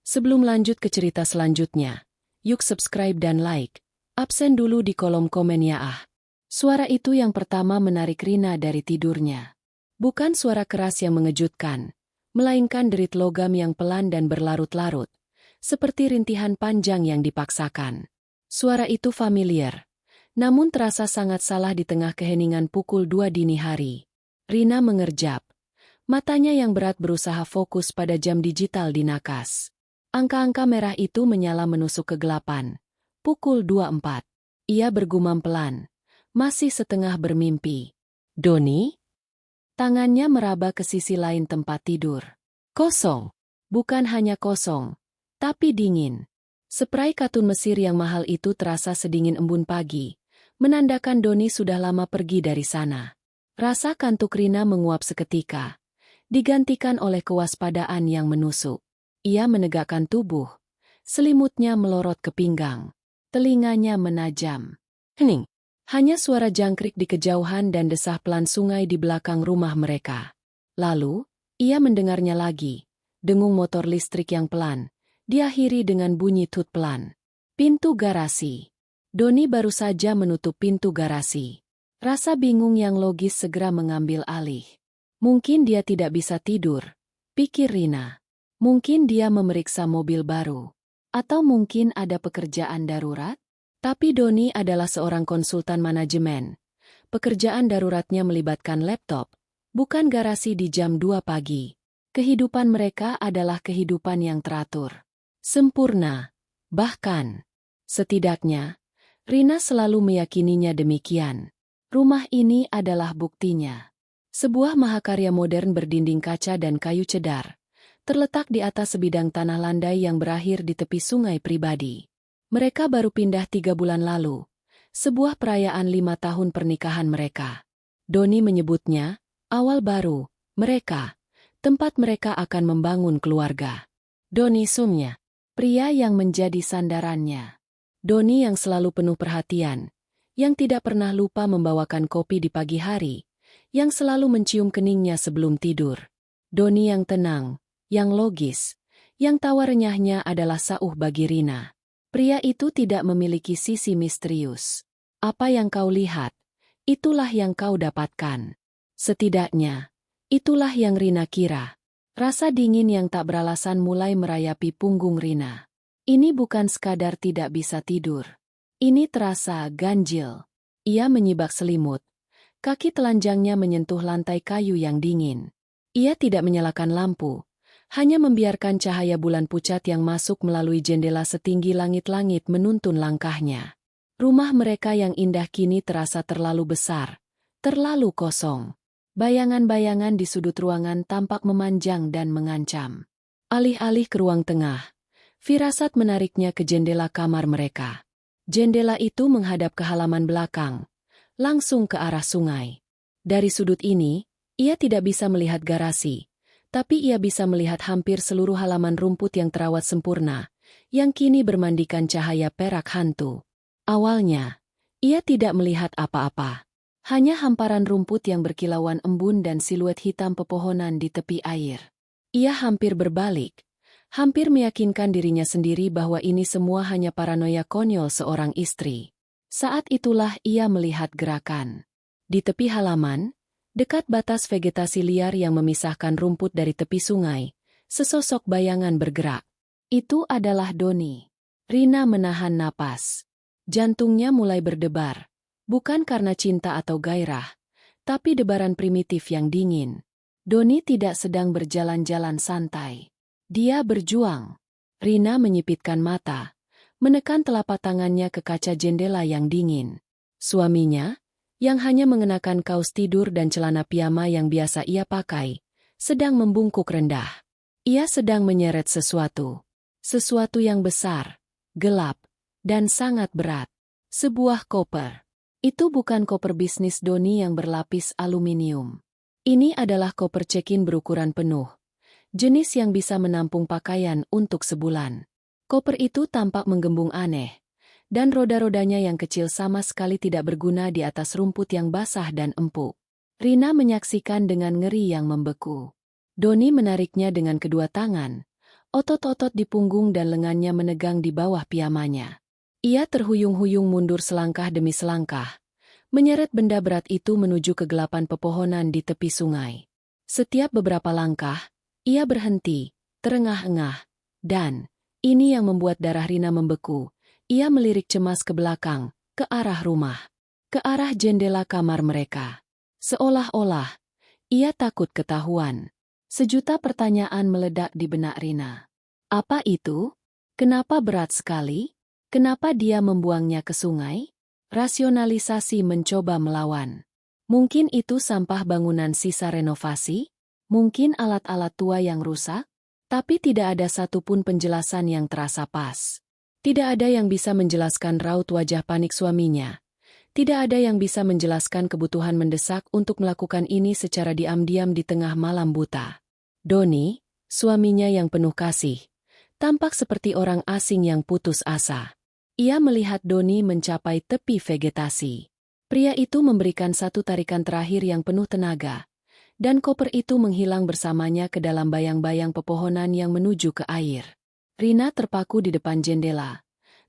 Sebelum lanjut ke cerita selanjutnya, yuk subscribe dan like. Absen dulu di kolom komen ya ah. Suara itu yang pertama menarik Rina dari tidurnya. Bukan suara keras yang mengejutkan, melainkan derit logam yang pelan dan berlarut-larut, seperti rintihan panjang yang dipaksakan. Suara itu familiar, namun terasa sangat salah di tengah keheningan pukul 2 dini hari. Rina mengerjap. Matanya yang berat berusaha fokus pada jam digital di nakas. Angka-angka merah itu menyala menusuk kegelapan. Pukul 24. Ia bergumam pelan. Masih setengah bermimpi. Doni? Tangannya meraba ke sisi lain tempat tidur. Kosong. Bukan hanya kosong, tapi dingin. Spray katun Mesir yang mahal itu terasa sedingin embun pagi, menandakan Doni sudah lama pergi dari sana. Rasa kantuk Rina menguap seketika, digantikan oleh kewaspadaan yang menusuk. Ia menegakkan tubuh, selimutnya melorot ke pinggang, telinganya menajam. Hening. Hanya suara jangkrik di kejauhan dan desah pelan sungai di belakang rumah mereka. Lalu, ia mendengarnya lagi, dengung motor listrik yang pelan, diakhiri dengan bunyi tut pelan. Pintu garasi. Doni baru saja menutup pintu garasi. Rasa bingung yang logis segera mengambil alih. Mungkin dia tidak bisa tidur, pikir Rina. Mungkin dia memeriksa mobil baru. Atau mungkin ada pekerjaan darurat? Tapi Doni adalah seorang konsultan manajemen. Pekerjaan daruratnya melibatkan laptop, bukan garasi di jam 2 pagi. Kehidupan mereka adalah kehidupan yang teratur. Sempurna. Bahkan, setidaknya, Rina selalu meyakininya demikian. Rumah ini adalah buktinya. Sebuah mahakarya modern berdinding kaca dan kayu cedar, terletak di atas sebidang tanah landai yang berakhir di tepi sungai pribadi. Mereka baru pindah 3 bulan lalu, sebuah perayaan 5 tahun pernikahan mereka. Doni menyebutnya, awal baru, mereka, tempat mereka akan membangun keluarga. Doni Sumnya, pria yang menjadi sandarannya. Doni yang selalu penuh perhatian, yang tidak pernah lupa membawakan kopi di pagi hari, yang selalu mencium keningnya sebelum tidur. Doni yang tenang, yang logis, yang tawa renyahnya adalah sauh bagi Rina. Pria itu tidak memiliki sisi misterius. Apa yang kau lihat, itulah yang kau dapatkan. Setidaknya, itulah yang Rina kira. Rasa dingin yang tak beralasan mulai merayapi punggung Rina. Ini bukan sekadar tidak bisa tidur. Ini terasa ganjil. Ia menyibak selimut. Kaki telanjangnya menyentuh lantai kayu yang dingin. Ia tidak menyalakan lampu. Hanya membiarkan cahaya bulan pucat yang masuk melalui jendela setinggi langit-langit menuntun langkahnya. Rumah mereka yang indah kini terasa terlalu besar, terlalu kosong. Bayangan-bayangan di sudut ruangan tampak memanjang dan mengancam. Alih-alih ke ruang tengah, firasat menariknya ke jendela kamar mereka. Jendela itu menghadap ke halaman belakang, langsung ke arah sungai. Dari sudut ini, ia tidak bisa melihat garasi. Tapi ia bisa melihat hampir seluruh halaman rumput yang terawat sempurna, yang kini bermandikan cahaya perak hantu. Awalnya, ia tidak melihat apa-apa. Hanya hamparan rumput yang berkilauan embun dan siluet hitam pepohonan di tepi air. Ia hampir berbalik, hampir meyakinkan dirinya sendiri bahwa ini semua hanya paranoia konyol seorang istri. Saat itulah ia melihat gerakan. Di tepi halaman, dekat batas vegetasi liar yang memisahkan rumput dari tepi sungai, sesosok bayangan bergerak. Itu adalah Doni. Rina menahan napas. Jantungnya mulai berdebar, bukan karena cinta atau gairah, tapi debaran primitif yang dingin. Doni tidak sedang berjalan-jalan santai. Dia berjuang. Rina menyipitkan mata, menekan telapak tangannya ke kaca jendela yang dingin. Suaminya, yang hanya mengenakan kaos tidur dan celana piyama yang biasa ia pakai, sedang membungkuk rendah. Ia sedang menyeret sesuatu. Sesuatu yang besar, gelap, dan sangat berat. Sebuah koper. Itu bukan koper bisnis Doni yang berlapis aluminium. Ini adalah koper check-in berukuran penuh. Jenis yang bisa menampung pakaian untuk sebulan. Koper itu tampak menggembung aneh. Dan roda-rodanya yang kecil sama sekali tidak berguna di atas rumput yang basah dan empuk. Rina menyaksikan dengan ngeri yang membeku. Doni menariknya dengan kedua tangan, Otot-otot di punggung dan lengannya menegang di bawah piyamanya. Ia terhuyung-huyung mundur selangkah demi selangkah, menyeret benda berat itu menuju kegelapan pepohonan di tepi sungai. Setiap beberapa langkah, ia berhenti, terengah-engah, dan ini yang membuat darah Rina membeku. Ia melirik cemas ke belakang, ke arah rumah, ke arah jendela kamar mereka. Seolah-olah, ia takut ketahuan. Sejuta pertanyaan meledak di benak Rina. Apa itu? Kenapa berat sekali? Kenapa dia membuangnya ke sungai? Rasionalisasi mencoba melawan. Mungkin itu sampah bangunan sisa renovasi? Mungkin alat-alat tua yang rusak? Tapi tidak ada satupun penjelasan yang terasa pas. Tidak ada yang bisa menjelaskan raut wajah panik suaminya. Tidak ada yang bisa menjelaskan kebutuhan mendesak untuk melakukan ini secara diam-diam di tengah malam buta. Doni, suaminya yang penuh kasih, tampak seperti orang asing yang putus asa. Ia melihat Doni mencapai tepi vegetasi. Pria itu memberikan satu tarikan terakhir yang penuh tenaga, dan koper itu menghilang bersamanya ke dalam bayang-bayang pepohonan yang menuju ke air. Rina terpaku di depan jendela.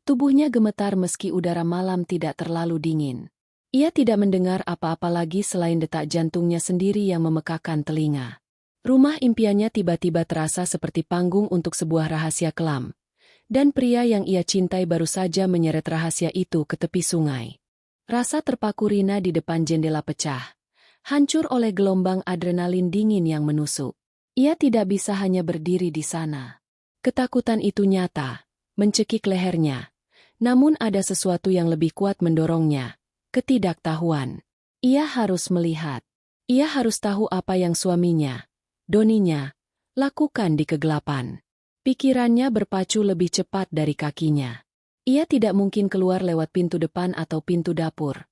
Tubuhnya gemetar meski udara malam tidak terlalu dingin. Ia tidak mendengar apa-apa lagi selain detak jantungnya sendiri yang memekakan telinga. Rumah impiannya tiba-tiba terasa seperti panggung untuk sebuah rahasia kelam. Dan pria yang ia cintai baru saja menyeret rahasia itu ke tepi sungai. Rasa terpaku Rina di depan jendela pecah. Hancur oleh gelombang adrenalin dingin yang menusuk. Ia tidak bisa hanya berdiri di sana. Ketakutan itu nyata, mencekik lehernya. Namun ada sesuatu yang lebih kuat mendorongnya. Ketidaktahuan. Ia harus melihat. Ia harus tahu apa yang suaminya, Doninya, lakukan di kegelapan. Pikirannya berpacu lebih cepat dari kakinya. Ia tidak mungkin keluar lewat pintu depan atau pintu dapur.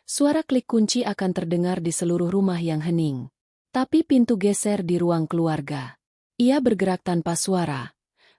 Suara klik kunci akan terdengar di seluruh rumah yang hening. Tapi pintu geser di ruang keluarga. Ia bergerak tanpa suara.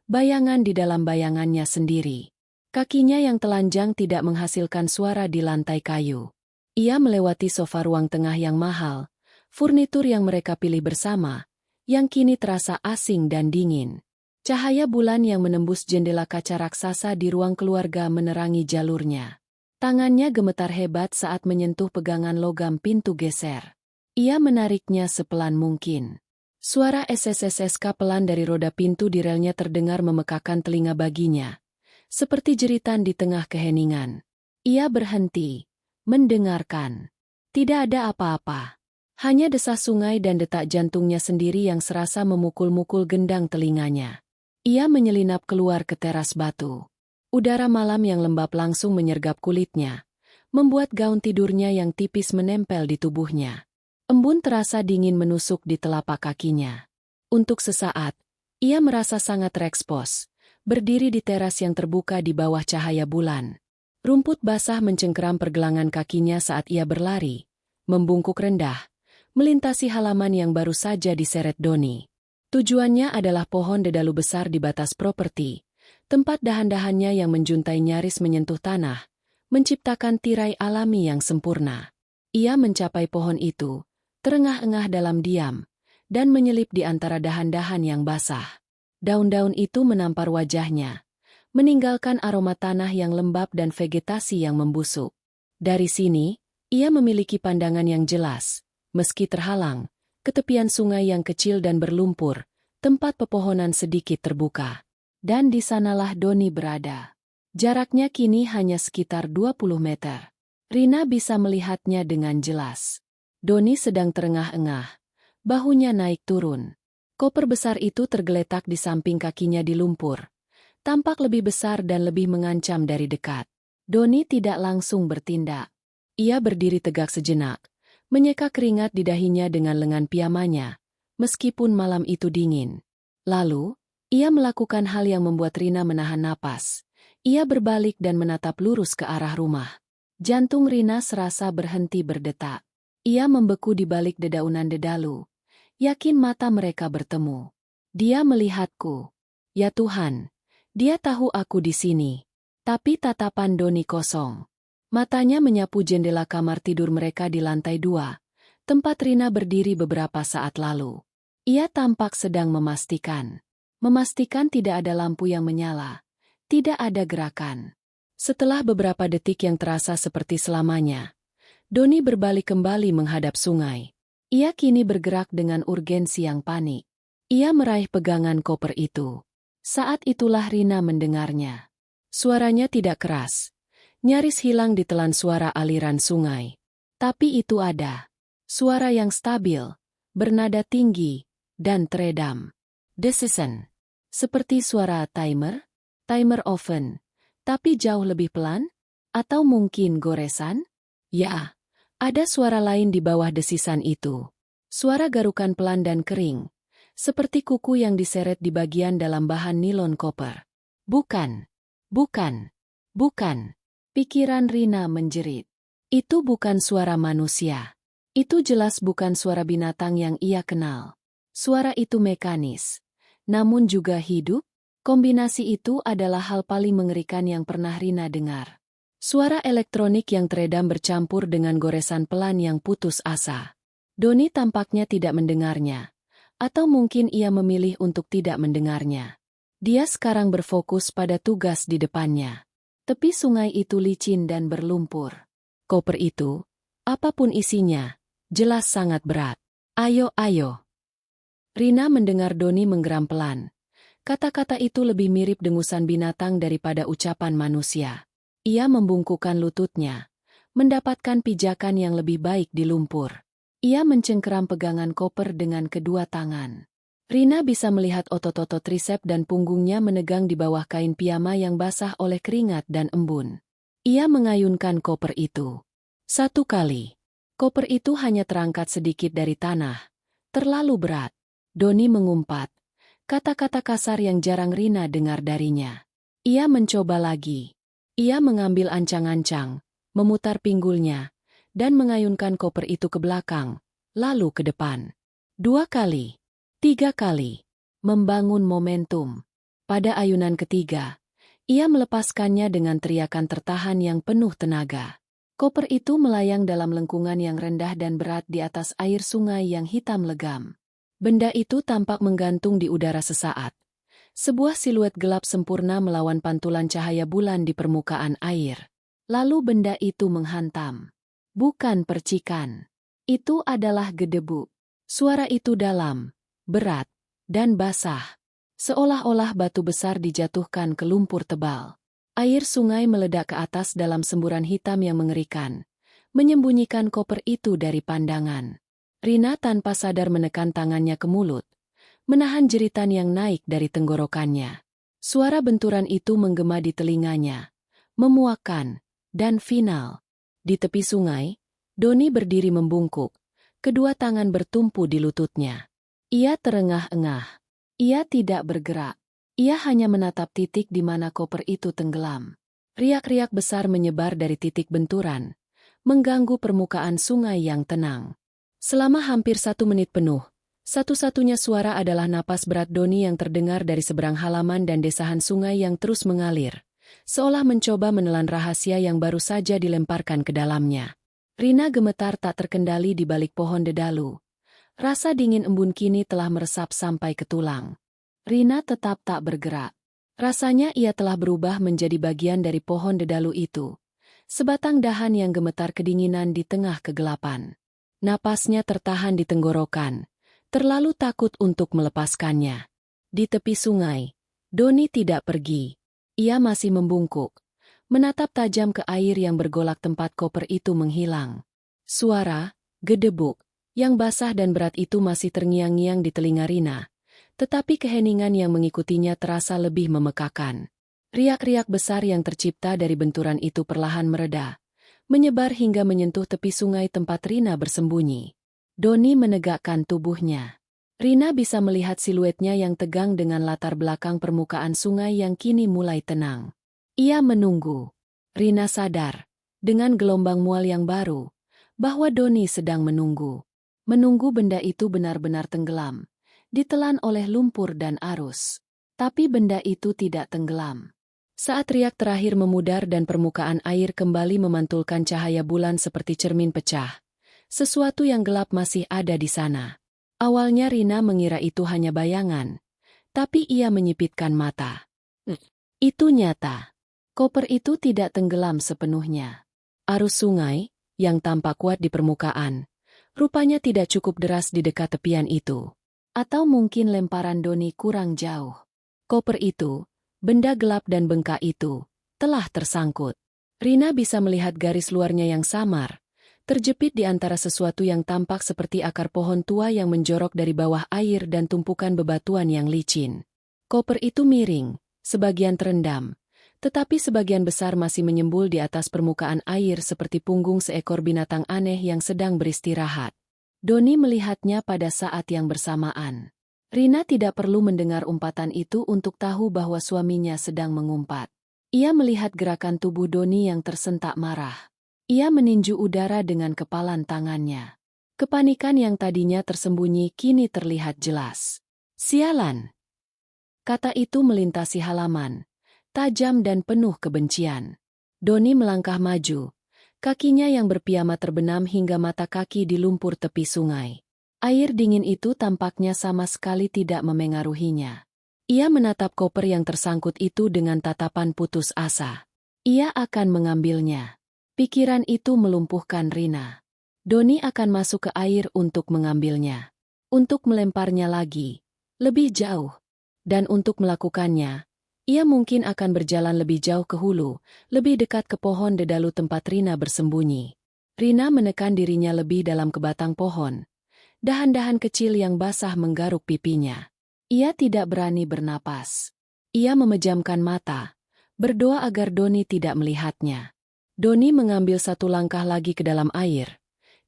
Bayangan di dalam bayangannya sendiri. Kakinya yang telanjang tidak menghasilkan suara di lantai kayu. Ia melewati sofa ruang tengah yang mahal, furnitur yang mereka pilih bersama, yang kini terasa asing dan dingin. Cahaya bulan yang menembus jendela kaca raksasa di ruang keluarga menerangi jalurnya. Tangannya gemetar hebat saat menyentuh pegangan logam pintu geser. Ia menariknya sepelan mungkin. Suara SSSSK pelan dari roda pintu di relnya terdengar memekakan telinga baginya. Seperti jeritan di tengah keheningan. Ia berhenti, mendengarkan. Tidak ada apa-apa. Hanya desas sungai dan detak jantungnya sendiri yang serasa memukul-mukul gendang telinganya. Ia menyelinap keluar ke teras batu. Udara malam yang lembab langsung menyergap kulitnya, membuat gaun tidurnya yang tipis menempel di tubuhnya. Embun terasa dingin menusuk di telapak kakinya. Untuk sesaat, ia merasa sangat terekspos. Berdiri di teras yang terbuka di bawah cahaya bulan. Rumput basah mencengkeram pergelangan kakinya saat ia berlari, membungkuk rendah, melintasi halaman yang baru saja diseret Doni. Tujuannya adalah pohon dedalu besar di batas properti, tempat dahan-dahannya yang menjuntai nyaris menyentuh tanah, menciptakan tirai alami yang sempurna. Ia mencapai pohon itu, terengah-engah dalam diam, dan menyelip di antara dahan-dahan yang basah. Daun-daun itu menampar wajahnya, meninggalkan aroma tanah yang lembab dan vegetasi yang membusuk. Dari sini, ia memiliki pandangan yang jelas, meski terhalang, ke tepian sungai yang kecil dan berlumpur, tempat pepohonan sedikit terbuka. Dan di sanalah Doni berada. Jaraknya kini hanya sekitar 20 meter. Rina bisa melihatnya dengan jelas. Doni sedang terengah-engah, bahunya naik turun. Koper besar itu tergeletak di samping kakinya di lumpur. Tampak lebih besar dan lebih mengancam dari dekat. Doni tidak langsung bertindak. Ia berdiri tegak sejenak, menyeka keringat di dahinya dengan lengan piyamanya, meskipun malam itu dingin. Lalu, ia melakukan hal yang membuat Rina menahan napas. Ia berbalik dan menatap lurus ke arah rumah. Jantung Rina serasa berhenti berdetak. Ia membeku di balik dedaunan dedalu. Yakin mata mereka bertemu. Dia melihatku. Ya Tuhan, dia tahu aku di sini. Tapi tatapan Doni kosong. Matanya menyapu jendela kamar tidur mereka di lantai 2, tempat Rina berdiri beberapa saat lalu. Ia tampak sedang memastikan. memastikan tidak ada lampu yang menyala, tidak ada gerakan. Setelah beberapa detik yang terasa seperti selamanya, Doni berbalik kembali menghadap sungai. Ia kini bergerak dengan urgensi yang panik. Ia meraih pegangan koper itu. Saat itulah Rina mendengarnya. Suaranya tidak keras, nyaris hilang ditelan suara aliran sungai. Tapi itu ada. Suara yang stabil, bernada tinggi, dan teredam. Decision. Seperti suara timer oven, tapi jauh lebih pelan? Atau mungkin goresan? Ya, ada suara lain di bawah desisan itu. Suara garukan pelan dan kering, seperti kuku yang diseret di bagian dalam bahan nilon koper. Bukan, bukan, bukan. Pikiran Rina menjerit. Itu bukan suara manusia. Itu jelas bukan suara binatang yang ia kenal. Suara itu mekanis, namun juga hidup. Kombinasi itu adalah hal paling mengerikan yang pernah Rina dengar. Suara elektronik yang teredam bercampur dengan goresan pelan yang putus asa. Doni tampaknya tidak mendengarnya, atau mungkin ia memilih untuk tidak mendengarnya. Dia sekarang berfokus pada tugas di depannya. Tepi sungai itu licin dan berlumpur. Koper itu, apapun isinya, jelas sangat berat. Ayo, ayo. Rina mendengar Doni menggeram pelan. Kata-kata itu lebih mirip dengusan binatang daripada ucapan manusia. Ia membungkukkan lututnya, mendapatkan pijakan yang lebih baik di lumpur. Ia mencengkeram pegangan koper dengan kedua tangan. Rina bisa melihat otot-otot trisep dan punggungnya menegang di bawah kain piyama yang basah oleh keringat dan embun. Ia mengayunkan koper itu. Satu kali. Koper itu hanya terangkat sedikit dari tanah. Terlalu berat. Doni mengumpat. Kata-kata kasar yang jarang Rina dengar darinya. Ia mencoba lagi. Ia mengambil ancang-ancang, memutar pinggulnya, dan mengayunkan koper itu ke belakang, lalu ke depan. 2 kali. 3 kali. Membangun momentum. Pada ayunan ketiga, ia melepaskannya dengan teriakan tertahan yang penuh tenaga. Koper itu melayang dalam lengkungan yang rendah dan berat di atas air sungai yang hitam legam. Benda itu tampak menggantung di udara sesaat. Sebuah siluet gelap sempurna melawan pantulan cahaya bulan di permukaan air. Lalu benda itu menghantam. Bukan percikan. Itu adalah gedebu. Suara itu dalam, berat, dan basah. Seolah-olah batu besar dijatuhkan ke lumpur tebal. Air sungai meledak ke atas dalam semburan hitam yang mengerikan, menyembunyikan koper itu dari pandangan. Rina tanpa sadar menekan tangannya ke mulut, menahan jeritan yang naik dari tenggorokannya. Suara benturan itu menggema di telinganya, memuakkan, dan final. Di tepi sungai, Doni berdiri membungkuk, kedua tangan bertumpu di lututnya. Ia terengah-engah. Ia tidak bergerak. Ia hanya menatap titik di mana koper itu tenggelam. Riak-riak besar menyebar dari titik benturan, mengganggu permukaan sungai yang tenang. Selama hampir 1 menit penuh, satu-satunya suara adalah napas berat Doni yang terdengar dari seberang halaman dan desahan sungai yang terus mengalir, seolah mencoba menelan rahasia yang baru saja dilemparkan ke dalamnya. Rina gemetar tak terkendali di balik pohon dedalu. Rasa dingin embun kini telah meresap sampai ke tulang. Rina tetap tak bergerak. Rasanya ia telah berubah menjadi bagian dari pohon dedalu itu. Sebatang dahan yang gemetar kedinginan di tengah kegelapan. Napasnya tertahan di tenggorokan, terlalu takut untuk melepaskannya. Di tepi sungai, Doni tidak pergi. Ia masih membungkuk, menatap tajam ke air yang bergolak tempat koper itu menghilang. Suara, gedebuk, yang basah dan berat itu masih terngiang-ngiang di telinga Rina, tetapi keheningan yang mengikutinya terasa lebih memekakan. Riak-riak besar yang tercipta dari benturan itu perlahan mereda, menyebar hingga menyentuh tepi sungai tempat Rina bersembunyi. Doni menegakkan tubuhnya. Rina bisa melihat siluetnya yang tegang dengan latar belakang permukaan sungai yang kini mulai tenang. Ia menunggu. Rina sadar, dengan gelombang mual yang baru, bahwa Doni sedang menunggu. Menunggu benda itu benar-benar tenggelam, ditelan oleh lumpur dan arus. Tapi benda itu tidak tenggelam. Saat riak terakhir memudar dan permukaan air kembali memantulkan cahaya bulan seperti cermin pecah, sesuatu yang gelap masih ada di sana. Awalnya Rina mengira itu hanya bayangan, Tapi ia menyipitkan mata. Itu nyata. Koper itu tidak tenggelam sepenuhnya. Arus sungai, yang tampak kuat di permukaan, rupanya tidak cukup deras di dekat tepian itu. Atau mungkin lemparan Doni kurang jauh. Koper itu, benda gelap dan bengkak itu, telah tersangkut. Rina bisa melihat garis luarnya yang samar, terjepit di antara sesuatu yang tampak seperti akar pohon tua yang menjorok dari bawah air dan tumpukan bebatuan yang licin. Koper itu miring, sebagian terendam, tetapi sebagian besar masih menyembul di atas permukaan air seperti punggung seekor binatang aneh yang sedang beristirahat. Doni melihatnya pada saat yang bersamaan. Rina tidak perlu mendengar umpatan itu untuk tahu bahwa suaminya sedang mengumpat. Ia melihat gerakan tubuh Doni yang tersentak marah. Ia meninju udara dengan kepalan tangannya. Kepanikan yang tadinya tersembunyi kini terlihat jelas. Sialan! Kata itu melintasi halaman, tajam dan penuh kebencian. Doni melangkah maju. Kakinya yang berpiyama terbenam hingga mata kaki di lumpur tepi sungai. Air dingin itu tampaknya sama sekali tidak memengaruhinya. Ia menatap koper yang tersangkut itu dengan tatapan putus asa. Ia akan mengambilnya. Pikiran itu melumpuhkan Rina. Doni akan masuk ke air untuk mengambilnya. Untuk melemparnya lagi. Lebih jauh. Dan untuk melakukannya, ia mungkin akan berjalan lebih jauh ke hulu, lebih dekat ke pohon dedalu tempat Rina bersembunyi. Rina menekan dirinya lebih dalam ke batang pohon. Dahan-dahan kecil yang basah menggaruk pipinya. Ia tidak berani bernapas. Ia memejamkan mata, berdoa agar Doni tidak melihatnya. Doni mengambil satu langkah lagi ke dalam air.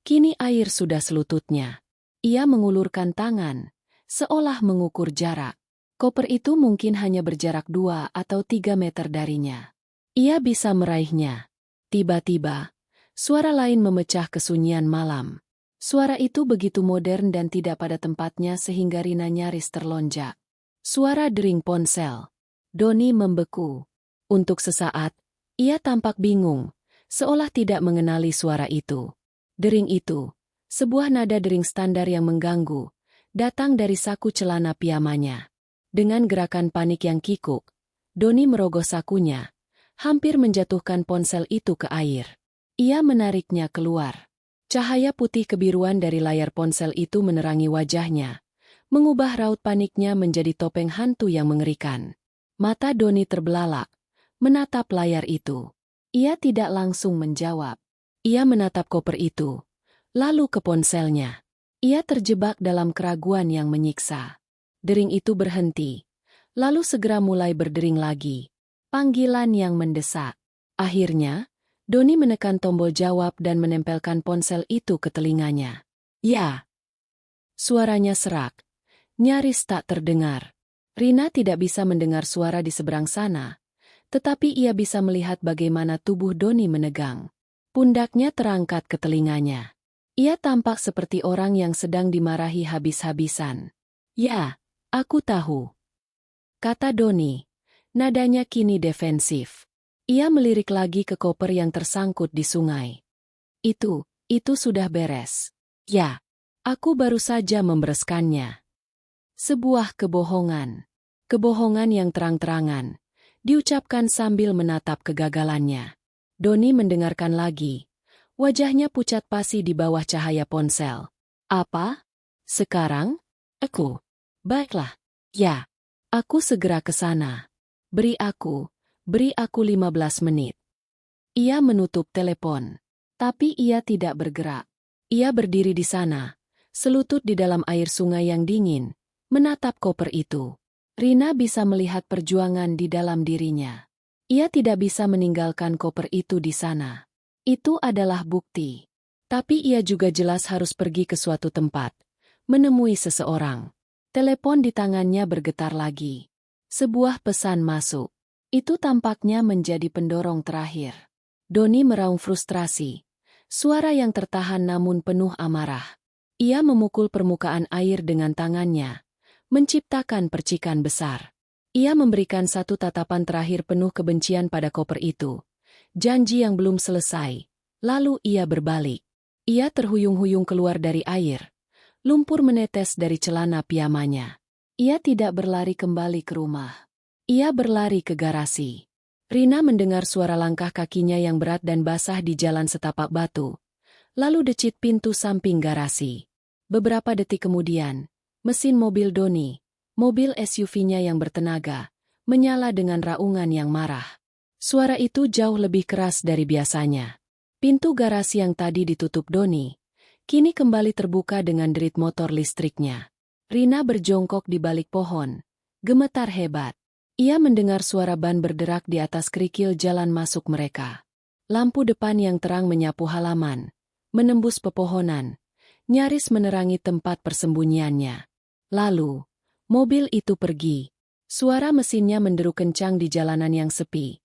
Kini air sudah selututnya. Ia mengulurkan tangan, seolah mengukur jarak. Koper itu mungkin hanya berjarak 2 atau 3 meter darinya. Ia bisa meraihnya. Tiba-tiba, suara lain memecah kesunyian malam. Suara itu begitu modern dan tidak pada tempatnya sehingga Rina nyaris terlonjak. Suara dering ponsel. Doni membeku. Untuk sesaat, ia tampak bingung, seolah tidak mengenali suara itu. Dering itu, sebuah nada dering standar yang mengganggu, datang dari saku celana piyamanya. Dengan gerakan panik yang kikuk, Doni merogoh sakunya, hampir menjatuhkan ponsel itu ke air. Ia menariknya keluar. Cahaya putih kebiruan dari layar ponsel itu menerangi wajahnya, mengubah raut paniknya menjadi topeng hantu yang mengerikan. Mata Doni terbelalak, menatap layar itu. Ia tidak langsung menjawab. Ia menatap koper itu, lalu ke ponselnya. Ia terjebak dalam keraguan yang menyiksa. Dering itu berhenti, lalu segera mulai berdering lagi. Panggilan yang mendesak. Akhirnya, Doni menekan tombol jawab dan menempelkan ponsel itu ke telinganya. Ya! Suaranya serak, nyaris tak terdengar. Rina tidak bisa mendengar suara di seberang sana, tetapi ia bisa melihat bagaimana tubuh Doni menegang. Pundaknya terangkat ke telinganya. Ia tampak seperti orang yang sedang dimarahi habis-habisan. Ya! Aku tahu, kata Doni. Nadanya kini defensif. Ia melirik lagi ke koper yang tersangkut di sungai. Itu sudah beres. Ya, aku baru saja membereskannya. Sebuah kebohongan. Kebohongan yang terang-terangan, diucapkan sambil menatap kegagalannya. Doni mendengarkan lagi. Wajahnya pucat pasi di bawah cahaya ponsel. Apa? Sekarang? Aku. Baiklah. Ya, aku segera ke sana. Beri aku 15 menit. Ia menutup telepon. Tapi ia tidak bergerak. Ia berdiri di sana, selutut di dalam air sungai yang dingin, menatap koper itu. Rina bisa melihat perjuangan di dalam dirinya. Ia tidak bisa meninggalkan koper itu di sana. Itu adalah bukti. Tapi ia juga jelas harus pergi ke suatu tempat, menemui seseorang. Telepon di tangannya bergetar lagi. Sebuah pesan masuk. Itu tampaknya menjadi pendorong terakhir. Doni meraung frustrasi. Suara yang tertahan namun penuh amarah. Ia memukul permukaan air dengan tangannya, menciptakan percikan besar. Ia memberikan satu tatapan terakhir penuh kebencian pada koper itu. Janji yang belum selesai. Lalu ia berbalik. Ia terhuyung-huyung keluar dari air. Lumpur menetes dari celana piyamanya. Ia tidak berlari kembali ke rumah. Ia berlari ke garasi. Rina mendengar suara langkah kakinya yang berat dan basah di jalan setapak batu. Lalu decit pintu samping garasi. Beberapa detik kemudian, mesin mobil Doni, mobil SUV-nya yang bertenaga, menyala dengan raungan yang marah. Suara itu jauh lebih keras dari biasanya. Pintu garasi yang tadi ditutup Doni, kini kembali terbuka dengan derit motor listriknya. Rina berjongkok di balik pohon, gemetar hebat. Ia mendengar suara ban berderak di atas kerikil jalan masuk mereka. Lampu depan yang terang menyapu halaman, menembus pepohonan, nyaris menerangi tempat persembunyiannya. Lalu, mobil itu pergi. Suara mesinnya menderu kencang di jalanan yang sepi.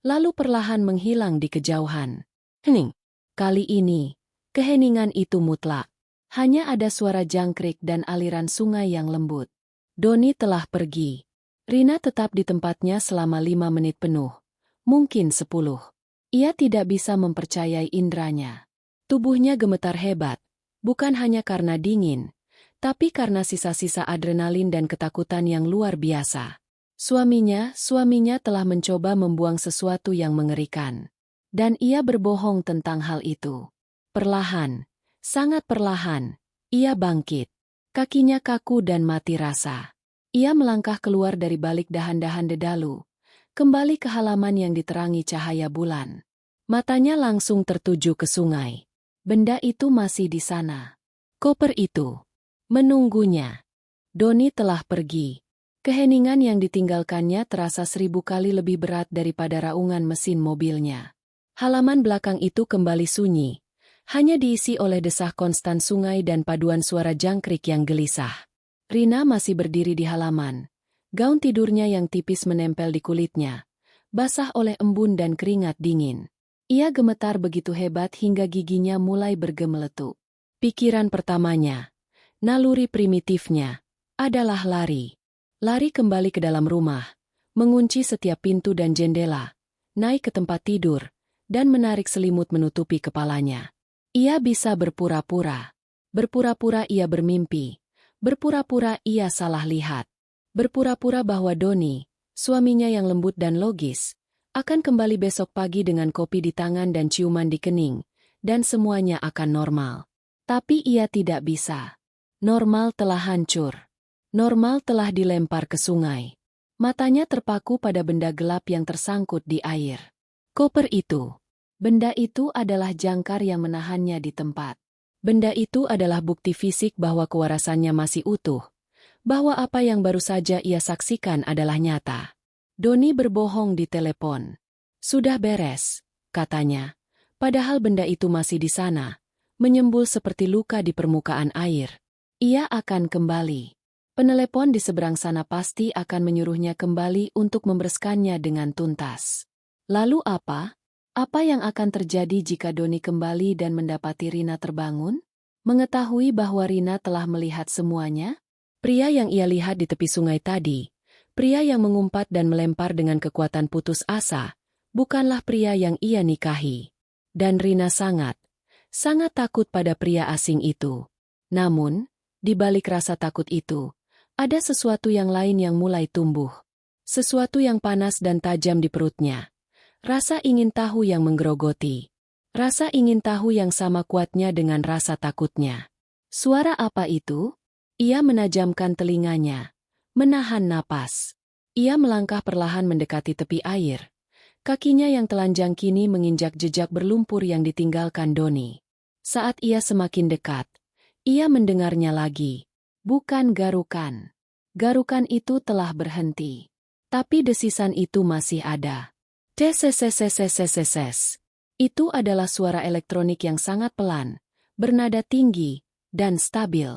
Lalu perlahan menghilang di kejauhan. Hening. Kali ini, keheningan itu mutlak. Hanya ada suara jangkrik dan aliran sungai yang lembut. Doni telah pergi. Rina tetap di tempatnya selama 5 menit penuh. Mungkin 10. Ia tidak bisa mempercayai indranya. Tubuhnya gemetar hebat, bukan hanya karena dingin, tapi karena sisa-sisa adrenalin dan ketakutan yang luar biasa. Suaminya telah mencoba membuang sesuatu yang mengerikan. Dan ia berbohong tentang hal itu. Perlahan, sangat perlahan, ia bangkit. Kakinya kaku dan mati rasa. Ia melangkah keluar dari balik dahan-dahan dedalu, kembali ke halaman yang diterangi cahaya bulan. Matanya langsung tertuju ke sungai. Benda itu masih di sana. Koper itu menunggunya. Doni telah pergi. Keheningan yang ditinggalkannya terasa 1000 kali lebih berat daripada raungan mesin mobilnya. Halaman belakang itu kembali sunyi, hanya diisi oleh desah konstan sungai dan paduan suara jangkrik yang gelisah. Rina masih berdiri di halaman. Gaun tidurnya yang tipis menempel di kulitnya, basah oleh embun dan keringat dingin. Ia gemetar begitu hebat hingga giginya mulai bergemeletuk. Pikiran pertamanya, naluri primitifnya, adalah lari. Lari kembali ke dalam rumah, mengunci setiap pintu dan jendela, naik ke tempat tidur, dan menarik selimut menutupi kepalanya. Ia bisa berpura-pura. Berpura-pura ia bermimpi. Berpura-pura ia salah lihat. Berpura-pura bahwa Doni, suaminya yang lembut dan logis, akan kembali besok pagi dengan kopi di tangan dan ciuman di kening, dan semuanya akan normal. Tapi ia tidak bisa. Normal telah hancur. Normal telah dilempar ke sungai. Matanya terpaku pada benda gelap yang tersangkut di air. Koper itu. Benda itu adalah jangkar yang menahannya di tempat. Benda itu adalah bukti fisik bahwa kewarasannya masih utuh, bahwa apa yang baru saja ia saksikan adalah nyata. Doni berbohong di telepon. Sudah beres, katanya. Padahal benda itu masih di sana, menyembul seperti luka di permukaan air. Ia akan kembali. Penelepon di seberang sana pasti akan menyuruhnya kembali untuk membereskannya dengan tuntas. Lalu apa? Apa yang akan terjadi jika Doni kembali dan mendapati Rina terbangun? Mengetahui bahwa Rina telah melihat semuanya? Pria yang ia lihat di tepi sungai tadi, pria yang mengumpat dan melempar dengan kekuatan putus asa, bukanlah pria yang ia nikahi. Dan Rina sangat takut pada pria asing itu. Namun, di balik rasa takut itu, ada sesuatu yang lain yang mulai tumbuh. Sesuatu yang panas dan tajam di perutnya. Rasa ingin tahu yang menggerogoti. Rasa ingin tahu yang sama kuatnya dengan rasa takutnya. Suara apa itu? Ia menajamkan telinganya. Menahan napas. Ia melangkah perlahan mendekati tepi air. Kakinya yang telanjang kini menginjak jejak berlumpur yang ditinggalkan Doni. Saat ia semakin dekat, ia mendengarnya lagi. Bukan garukan. Garukan itu telah berhenti. Tapi desisan itu masih ada. Tes. Itu adalah suara elektronik yang sangat pelan, bernada tinggi, dan stabil.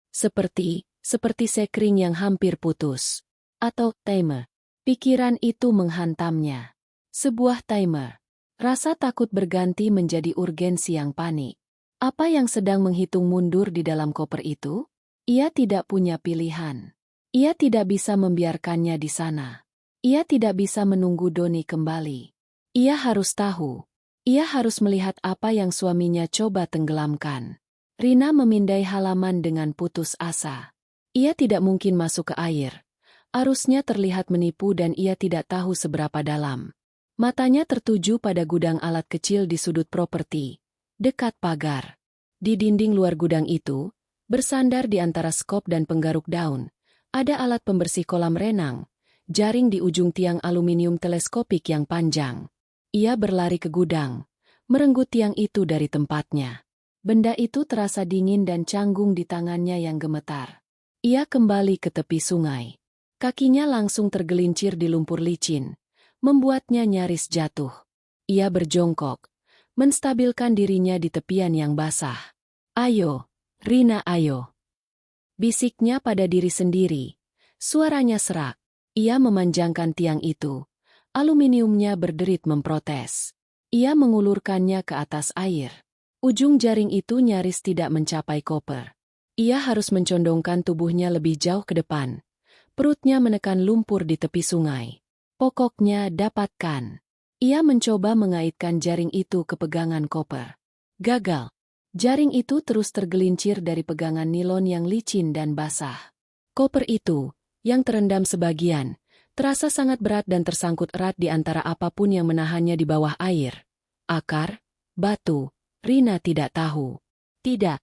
Seperti sekring yang hampir putus. Atau timer. Pikiran itu menghantamnya. Sebuah timer. Rasa takut berganti menjadi urgensi yang panik. Apa yang sedang menghitung mundur di dalam koper itu? Ia tidak punya pilihan. Ia tidak bisa membiarkannya di sana. Ia tidak bisa menunggu Doni kembali. Ia harus tahu. Ia harus melihat apa yang suaminya coba tenggelamkan. Rina memindai halaman dengan putus asa. Ia tidak mungkin masuk ke air. Arusnya terlihat menipu dan ia tidak tahu seberapa dalam. Matanya tertuju pada gudang alat kecil di sudut properti, dekat pagar. Di dinding luar gudang itu, bersandar di antara skop dan penggaruk daun, ada alat pembersih kolam renang, jaring di ujung tiang aluminium teleskopik yang panjang. Ia berlari ke gudang, merenggut tiang itu dari tempatnya. Benda itu terasa dingin dan canggung di tangannya yang gemetar. Ia kembali ke tepi sungai. Kakinya langsung tergelincir di lumpur licin, membuatnya nyaris jatuh. Ia berjongkok, menstabilkan dirinya di tepian yang basah. "Ayo, Rina, ayo," bisiknya pada diri sendiri. Suaranya serak. Ia memanjangkan tiang itu. Aluminiumnya berderit memprotes. Ia mengulurkannya ke atas air. Ujung jaring itu nyaris tidak mencapai koper. Ia harus mencondongkan tubuhnya lebih jauh ke depan. Perutnya menekan lumpur di tepi sungai. Pokoknya dapatkan. Ia mencoba mengaitkan jaring itu ke pegangan koper. Gagal. Jaring itu terus tergelincir dari pegangan nilon yang licin dan basah. Koper itu, yang terendam sebagian, terasa sangat berat dan tersangkut erat di antara apapun yang menahannya di bawah air. Akar, batu, Rina tidak tahu. Tidak.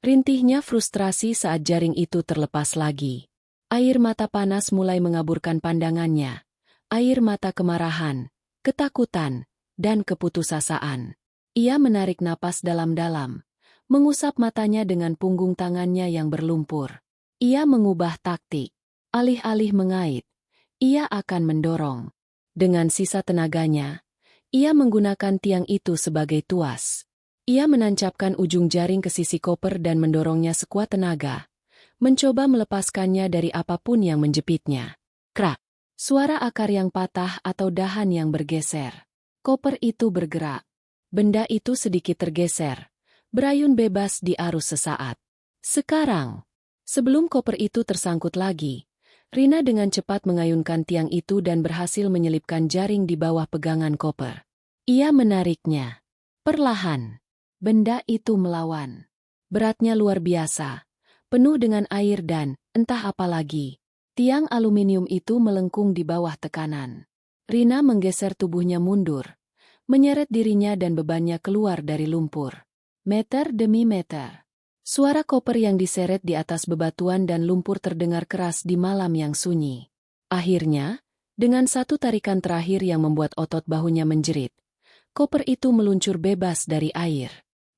Rintihnya frustrasi saat jaring itu terlepas lagi. Air mata panas mulai mengaburkan pandangannya. Air mata kemarahan, ketakutan, dan keputusasaan. Ia menarik napas dalam-dalam, mengusap matanya dengan punggung tangannya yang berlumpur. Ia mengubah taktik. Alih-alih mengait, ia akan mendorong. Dengan sisa tenaganya, ia menggunakan tiang itu sebagai tuas. Ia menancapkan ujung jaring ke sisi koper dan mendorongnya sekuat tenaga, mencoba melepaskannya dari apapun yang menjepitnya. Krak! Suara akar yang patah atau dahan yang bergeser. Koper itu bergerak. Benda itu sedikit tergeser, berayun bebas di arus sesaat. Sekarang, sebelum koper itu tersangkut lagi, Rina dengan cepat mengayunkan tiang itu dan berhasil menyelipkan jaring di bawah pegangan koper. Ia menariknya. Perlahan. Benda itu melawan. Beratnya luar biasa, penuh dengan air dan, entah apa lagi. Tiang aluminium itu melengkung di bawah tekanan. Rina menggeser tubuhnya mundur, menyeret dirinya dan bebannya keluar dari lumpur. Meter demi meter. Suara koper yang diseret di atas bebatuan dan lumpur terdengar keras di malam yang sunyi. Akhirnya, dengan satu tarikan terakhir yang membuat otot bahunya menjerit, koper itu meluncur bebas dari air.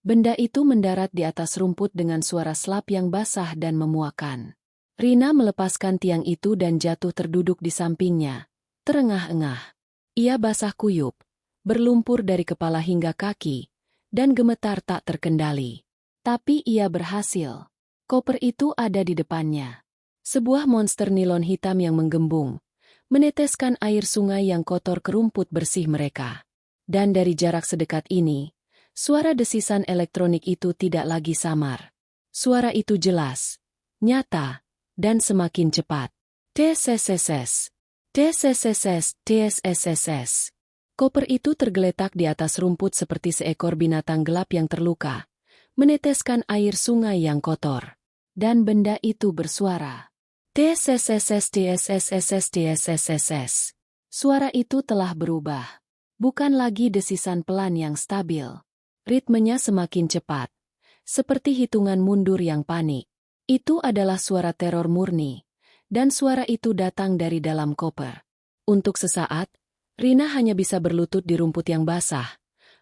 Benda itu mendarat di atas rumput dengan suara selap yang basah dan memuakan. Rina melepaskan tiang itu dan jatuh terduduk di sampingnya, terengah-engah. Ia basah kuyup, berlumpur dari kepala hingga kaki, dan gemetar tak terkendali. Tapi ia berhasil. Koper itu ada di depannya. Sebuah monster nilon hitam yang menggembung, meneteskan air sungai yang kotor ke rumput bersih mereka. Dan dari jarak sedekat ini, suara desisan elektronik itu tidak lagi samar. Suara itu jelas, nyata, dan semakin cepat. TSSSS. TSSSS. TSSSS. Koper itu tergeletak di atas rumput seperti seekor binatang gelap yang terluka, meneteskan air sungai yang kotor. Dan benda itu bersuara. TSSSS. TSSSS. TSSSS. Suara itu telah berubah. Bukan lagi desisan pelan yang stabil. Ritmenya semakin cepat, seperti hitungan mundur yang panik. Itu adalah suara teror murni, dan suara itu datang dari dalam koper. Untuk sesaat, Rina hanya bisa berlutut di rumput yang basah.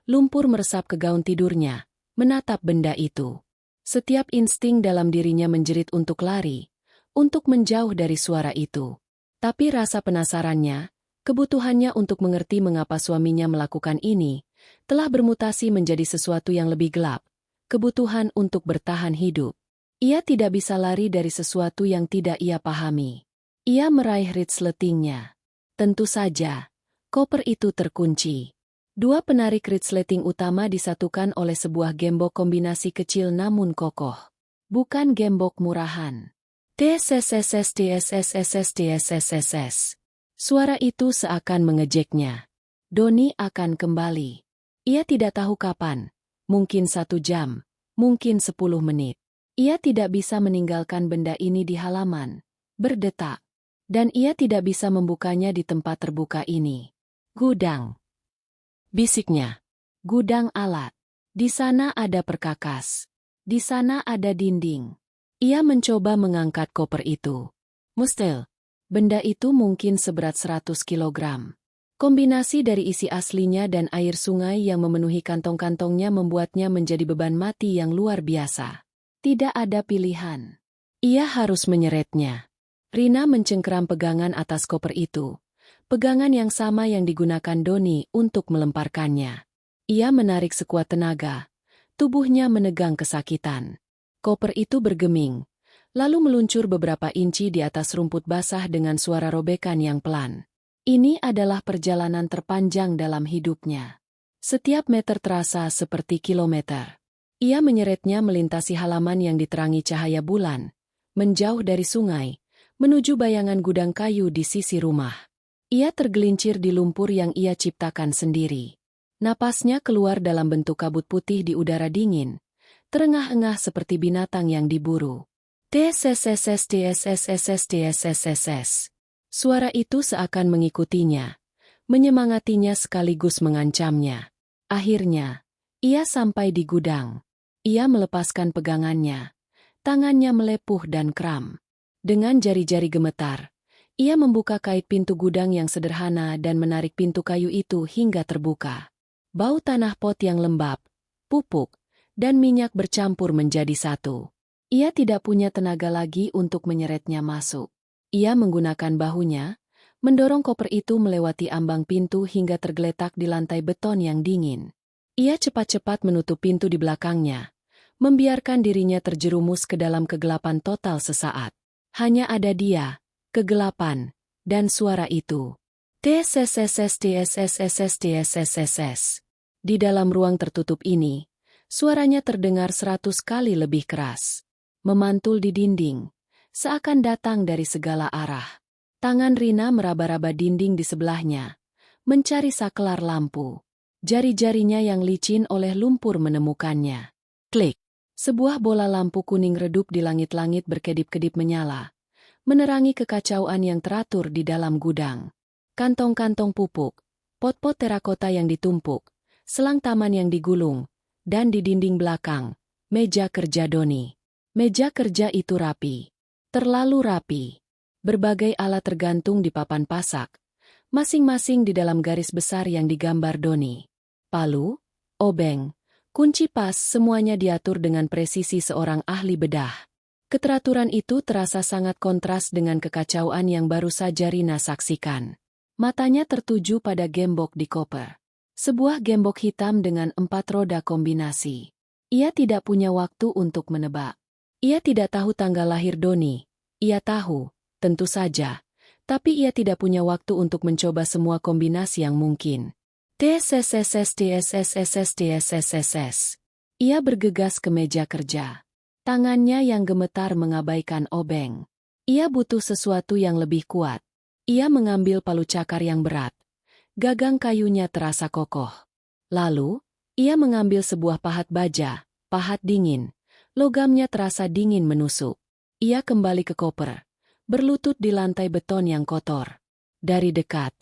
Lumpur meresap ke gaun tidurnya, menatap benda itu. Setiap insting dalam dirinya menjerit untuk lari, untuk menjauh dari suara itu. Tapi rasa penasarannya, kebutuhannya untuk mengerti mengapa suaminya melakukan ini, telah bermutasi menjadi sesuatu yang lebih gelap, kebutuhan untuk bertahan hidup. Ia tidak bisa lari dari sesuatu yang tidak ia pahami. Ia meraih resletingnya. Tentu saja, koper itu terkunci. Dua penarik resleting utama disatukan oleh sebuah gembok kombinasi kecil namun kokoh. Bukan gembok murahan. TSSSS. TSSSS. TSSSS. Suara itu seakan mengejeknya. Doni akan kembali. Ia tidak tahu kapan, mungkin 1 jam, mungkin 10 menit. Ia tidak bisa meninggalkan benda ini di halaman. Berdetak. Dan ia tidak bisa membukanya di tempat terbuka ini. Gudang. Bisiknya. Gudang alat. Di sana ada perkakas. Di sana ada dinding. Ia mencoba mengangkat koper itu. Mustel. Benda itu mungkin seberat 100 kilogram. Kombinasi dari isi aslinya dan air sungai yang memenuhi kantong-kantongnya membuatnya menjadi beban mati yang luar biasa. Tidak ada pilihan. Ia harus menyeretnya. Rina mencengkeram pegangan atas koper itu. Pegangan yang sama yang digunakan Doni untuk melemparkannya. Ia menarik sekuat tenaga. Tubuhnya menegang kesakitan. Koper itu bergeming, lalu meluncur beberapa inci di atas rumput basah dengan suara robekan yang pelan. Ini adalah perjalanan terpanjang dalam hidupnya. Setiap meter terasa seperti kilometer. Ia menyeretnya melintasi halaman yang diterangi cahaya bulan, menjauh dari sungai, menuju bayangan gudang kayu di sisi rumah. Ia tergelincir di lumpur yang ia ciptakan sendiri. Napasnya keluar dalam bentuk kabut putih di udara dingin, terengah-engah seperti binatang yang diburu. TSSSTSSSTSSS. Suara itu seakan mengikutinya, menyemangatinya sekaligus mengancamnya. Akhirnya, ia sampai di gudang. Ia melepaskan pegangannya. Tangannya melepuh dan kram. Dengan jari-jari gemetar, ia membuka kait pintu gudang yang sederhana dan menarik pintu kayu itu hingga terbuka. Bau tanah pot yang lembab, pupuk, dan minyak bercampur menjadi satu. Ia tidak punya tenaga lagi untuk menyeretnya masuk. Ia menggunakan bahunya, mendorong koper itu melewati ambang pintu hingga tergeletak di lantai beton yang dingin. Ia cepat-cepat menutup pintu di belakangnya, membiarkan dirinya terjerumus ke dalam kegelapan total sesaat. Hanya ada dia, kegelapan, dan suara itu. TSSSTSSSTSSS. Di dalam ruang tertutup ini, suaranya terdengar 100 kali lebih keras. Memantul di dinding, seakan datang dari segala arah. Tangan Rina meraba-raba dinding di sebelahnya, mencari saklar lampu. Jari-jarinya yang licin oleh lumpur menemukannya. Klik! Sebuah bola lampu kuning redup di langit-langit berkedip-kedip menyala, menerangi kekacauan yang teratur di dalam gudang. Kantong-kantong pupuk, pot-pot terakota yang ditumpuk, selang taman yang digulung, dan di dinding belakang, meja kerja Doni. Meja kerja itu rapi. Terlalu rapi. Berbagai alat tergantung di papan pasak, masing-masing di dalam garis besar yang digambar Doni. Palu, obeng, kunci pas semuanya diatur dengan presisi seorang ahli bedah. Keteraturan itu terasa sangat kontras dengan kekacauan yang baru saja Rina saksikan. Matanya tertuju pada gembok di koper. Sebuah gembok hitam dengan 4 roda kombinasi. Ia tidak punya waktu untuk menebak. Ia tidak tahu tanggal lahir Doni. Ia tahu, tentu saja. Tapi ia tidak punya waktu untuk mencoba semua kombinasi yang mungkin. TSSSTSSSTSSS. Ia bergegas ke meja kerja. Tangannya yang gemetar mengabaikan obeng. Ia butuh sesuatu yang lebih kuat. Ia mengambil palu cakar yang berat. Gagang kayunya terasa kokoh. Lalu, ia mengambil sebuah pahat baja, pahat dingin. Logamnya terasa dingin menusuk. Ia kembali ke koper, berlutut di lantai beton yang kotor. Dari dekat,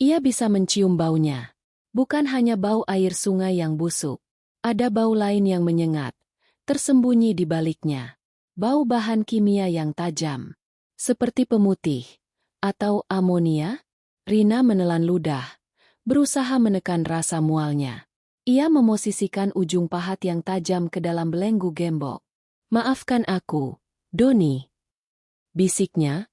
ia bisa mencium baunya. Bukan hanya bau air sungai yang busuk. Ada bau lain yang menyengat, tersembunyi di baliknya. Bau bahan kimia yang tajam. Seperti pemutih, atau amonia. Rina menelan ludah, berusaha menekan rasa mualnya. Ia memosisikan ujung pahat yang tajam ke dalam belenggu gembok. "Maafkan aku, Doni," bisiknya,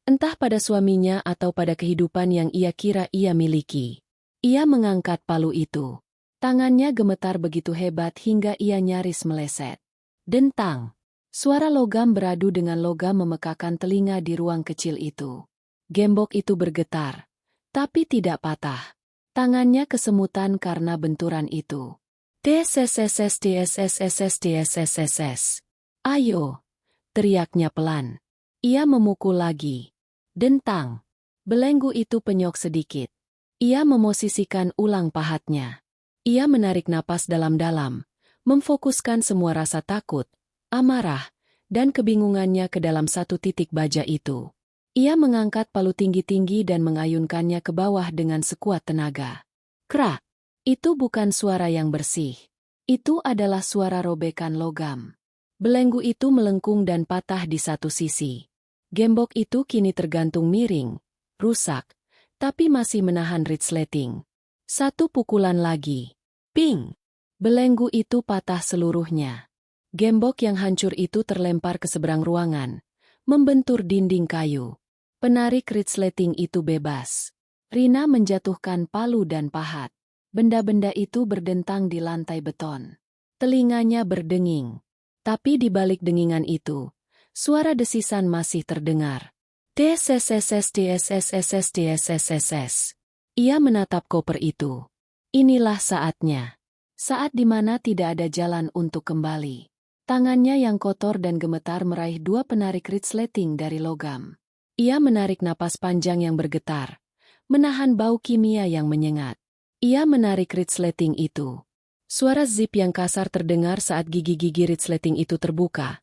entah pada suaminya atau pada kehidupan yang ia kira ia miliki. Ia mengangkat palu itu. Tangannya gemetar begitu hebat hingga ia nyaris meleset. Dentang. Suara logam beradu dengan logam memekakan telinga di ruang kecil itu. Gembok itu bergetar, tapi tidak patah. Tangannya kesemutan karena benturan itu. TSSSSTSSSTSSS. "Ayo!" teriaknya pelan. Ia memukul lagi. Dentang. Belenggu itu penyok sedikit. Ia memosisikan ulang pahatnya. Ia menarik napas dalam-dalam, memfokuskan semua rasa takut, amarah, dan kebingungannya ke dalam satu titik baja itu. Ia mengangkat palu tinggi-tinggi dan mengayunkannya ke bawah dengan sekuat tenaga. Krak! Itu bukan suara yang bersih. Itu adalah suara robekan logam. Belenggu itu melengkung dan patah di satu sisi. Gembok itu kini tergantung miring, rusak, tapi masih menahan resleting. Satu pukulan lagi. Ping! Belenggu itu patah seluruhnya. Gembok yang hancur itu terlempar ke seberang ruangan, membentur dinding kayu. Penarik resleting itu bebas. Rina menjatuhkan palu dan pahat. Benda-benda itu berdentang di lantai beton. Telinganya berdenging. Tapi di balik dengingan itu, suara desisan masih terdengar. TSSSTSSSTSSSS. Ia menatap koper itu. Inilah saatnya. Saat di mana tidak ada jalan untuk kembali. Tangannya yang kotor dan gemetar meraih dua penarik resleting dari logam. Ia menarik napas panjang yang bergetar, menahan bau kimia yang menyengat. Ia menarik resleting itu. Suara zip yang kasar terdengar saat gigi-gigi resleting itu terbuka,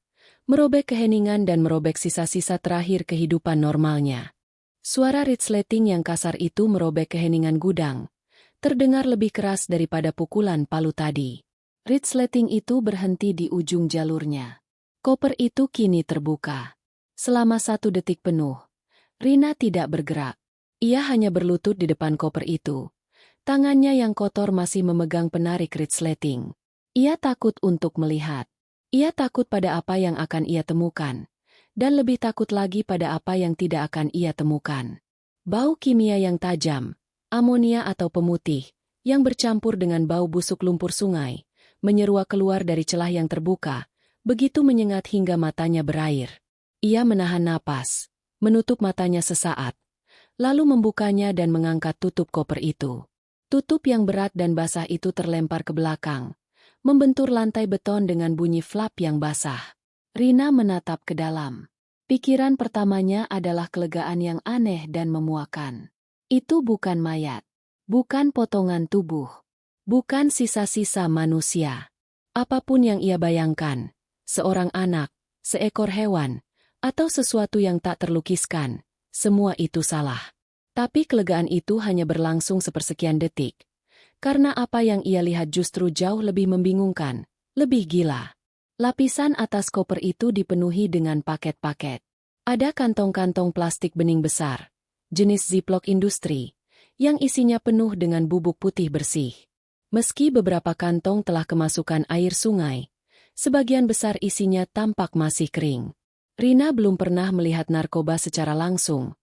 merobek keheningan dan merobek sisa-sisa terakhir kehidupan normalnya. Suara resleting yang kasar itu merobek keheningan gudang, terdengar lebih keras daripada pukulan palu tadi. Resleting itu berhenti di ujung jalurnya. Koper itu kini terbuka. Selama 1 detik penuh, Rina tidak bergerak. Ia hanya berlutut di depan koper itu. Tangannya yang kotor masih memegang penarik resleting. Ia takut untuk melihat. Ia takut pada apa yang akan ia temukan. Dan lebih takut lagi pada apa yang tidak akan ia temukan. Bau kimia yang tajam, amonia atau pemutih, yang bercampur dengan bau busuk lumpur sungai, menyeruak keluar dari celah yang terbuka, begitu menyengat hingga matanya berair. Ia menahan napas, menutup matanya sesaat, lalu membukanya dan mengangkat tutup koper itu. Tutup yang berat dan basah itu terlempar ke belakang, membentur lantai beton dengan bunyi flap yang basah. Rina menatap ke dalam. Pikiran pertamanya adalah kelegaan yang aneh dan memuakan. Itu bukan mayat, bukan potongan tubuh, bukan sisa-sisa manusia. Apapun yang ia bayangkan, seorang anak, seekor hewan, atau sesuatu yang tak terlukiskan, semua itu salah. Tapi kelegaan itu hanya berlangsung sepersekian detik. Karena apa yang ia lihat justru jauh lebih membingungkan, lebih gila. Lapisan atas koper itu dipenuhi dengan paket-paket. Ada kantong-kantong plastik bening besar, jenis Ziploc industri, yang isinya penuh dengan bubuk putih bersih. Meski beberapa kantong telah kemasukan air sungai, sebagian besar isinya tampak masih kering. Rina belum pernah melihat narkoba secara langsung,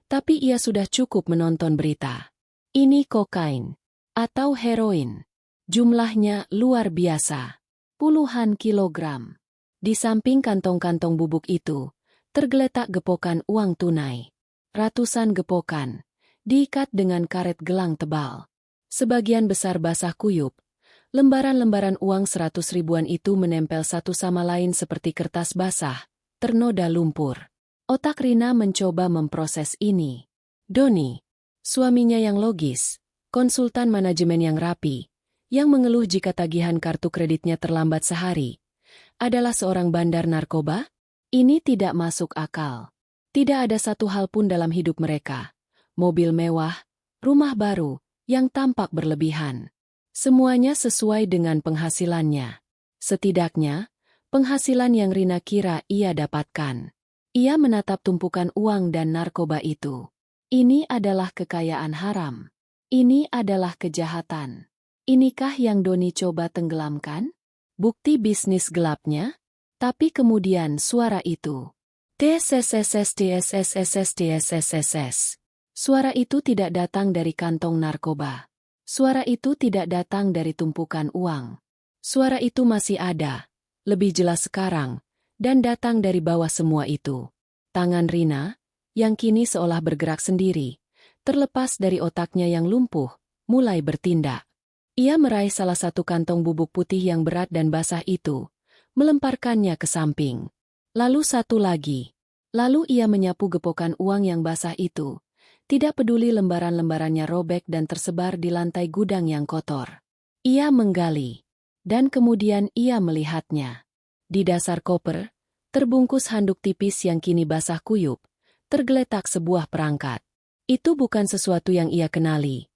tapi ia sudah cukup menonton berita. Ini kokain atau heroin. Jumlahnya luar biasa, puluhan kilogram. Di samping kantong-kantong bubuk itu, tergeletak gepokan uang tunai. Ratusan gepokan, diikat dengan karet gelang tebal. Sebagian besar basah kuyup. Lembaran-lembaran uang 100 ribuan itu menempel satu sama lain seperti kertas basah, ternoda lumpur. Otak Rina mencoba memproses ini. Doni, suaminya yang logis, konsultan manajemen yang rapi, yang mengeluh jika tagihan kartu kreditnya terlambat sehari, adalah seorang bandar narkoba? Ini tidak masuk akal. Tidak ada satu hal pun dalam hidup mereka. Mobil mewah, rumah baru, yang tampak berlebihan. Semuanya sesuai dengan penghasilannya. Setidaknya, penghasilan yang Rina kira ia dapatkan. Ia menatap tumpukan uang dan narkoba itu. Ini adalah kekayaan haram. Ini adalah kejahatan. Inikah yang Doni coba tenggelamkan? Bukti bisnis gelapnya? Tapi kemudian suara itu. TSSSTSSSTSSSS. Suara itu tidak datang dari kantong narkoba. Suara itu tidak datang dari tumpukan uang. Suara itu masih ada, lebih jelas sekarang, dan datang dari bawah semua itu. Tangan Rina, yang kini seolah bergerak sendiri, terlepas dari otaknya yang lumpuh, mulai bertindak. Ia meraih salah satu kantong bubuk putih yang berat dan basah itu, melemparkannya ke samping. Lalu satu lagi. Lalu ia menyapu gepokan uang yang basah itu, tidak peduli lembaran-lembarannya robek dan tersebar di lantai gudang yang kotor. Ia menggali. Dan kemudian ia melihatnya. Di dasar koper, Terbungkus handuk tipis yang kini basah kuyup, tergeletak sebuah perangkat. Itu bukan sesuatu yang ia kenali,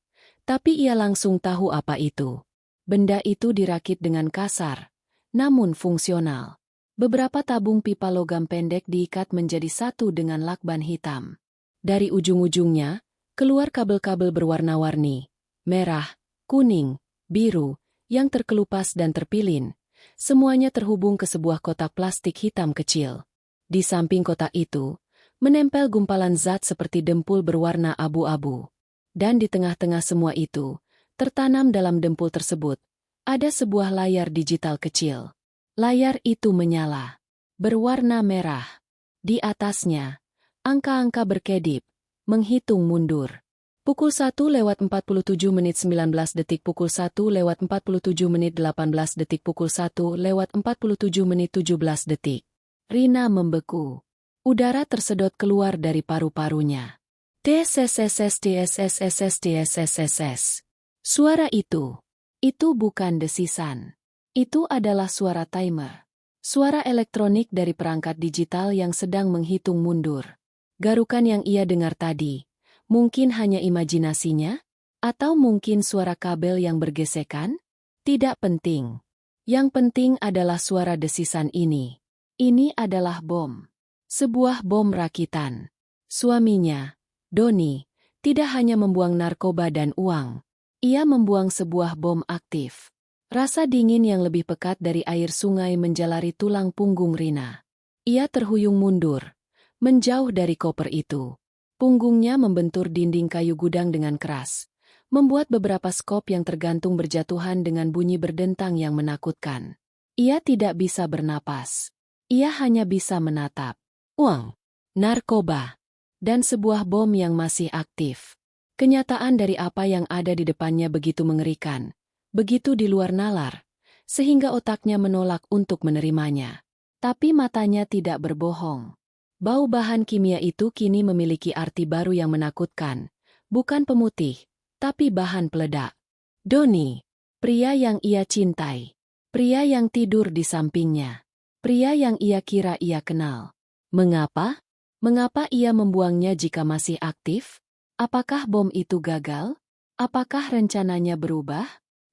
tapi ia langsung tahu apa itu. Benda itu dirakit dengan kasar, namun fungsional. Beberapa tabung pipa logam pendek diikat menjadi satu dengan lakban hitam. Dari ujung-ujungnya, keluar kabel-kabel berwarna-warni, merah, kuning, biru, yang terkelupas dan terpilin. Semuanya terhubung ke sebuah kotak plastik hitam kecil. Di samping kotak itu, menempel gumpalan zat seperti dempul berwarna abu-abu. Dan di tengah-tengah semua itu, tertanam dalam dempul tersebut, ada sebuah layar digital kecil. Layar itu menyala, berwarna merah. Di atasnya, angka-angka berkedip, menghitung mundur. Pukul 1:47:19 pukul 1:47:18 pukul 1:47:17. Rina membeku. Udara tersedot keluar dari paru-parunya. TSSSTSSSTSSSS. Suara itu bukan desisan. Itu adalah suara timer. Suara elektronik dari perangkat digital yang sedang menghitung mundur. Garukan yang ia dengar tadi, mungkin hanya imajinasinya? Atau mungkin suara kabel yang bergesekan? Tidak penting. Yang penting adalah suara desisan ini. Ini adalah bom. Sebuah bom rakitan. Suaminya, Doni, tidak hanya membuang narkoba dan uang. Ia membuang sebuah bom aktif. Rasa dingin yang lebih pekat dari air sungai menjalari tulang punggung Rina. Ia terhuyung mundur, menjauh dari koper itu. Punggungnya membentur dinding kayu gudang dengan keras, membuat beberapa skop yang tergantung berjatuhan dengan bunyi berdentang yang menakutkan. Ia tidak bisa bernapas. Ia hanya bisa menatap. Uang, narkoba, dan sebuah bom yang masih aktif. Kenyataan dari apa yang ada di depannya begitu mengerikan, begitu di luar nalar, sehingga otaknya menolak untuk menerimanya. Tapi matanya tidak berbohong. Bau bahan kimia itu kini memiliki arti baru yang menakutkan, bukan pemutih, tapi bahan peledak. Doni, pria yang ia cintai, pria yang tidur di sampingnya, pria yang ia kira ia kenal. Mengapa? Mengapa ia membuangnya jika masih aktif? Apakah bom itu gagal? Apakah rencananya berubah?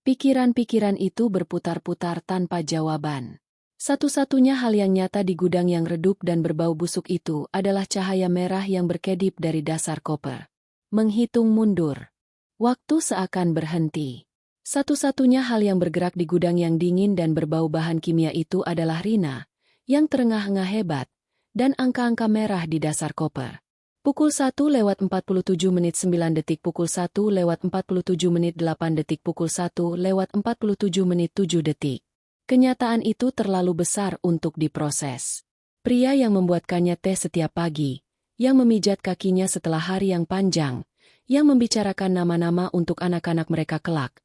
Pikiran-pikiran itu berputar-putar tanpa jawaban. Satu-satunya hal yang nyata di gudang yang redup dan berbau busuk itu adalah cahaya merah yang berkedip dari dasar koper. Menghitung mundur. Waktu seakan berhenti. Satu-satunya hal yang bergerak di gudang yang dingin dan berbau bahan kimia itu adalah Rina, yang terengah-engah hebat, dan angka-angka merah di dasar koper. Pukul 1:47:09 pukul 1:47:08 pukul 1:47:07. Kenyataan itu terlalu besar untuk diproses. Pria yang membuatkannya teh setiap pagi, yang memijat kakinya setelah hari yang panjang, yang membicarakan nama-nama untuk anak-anak mereka kelak,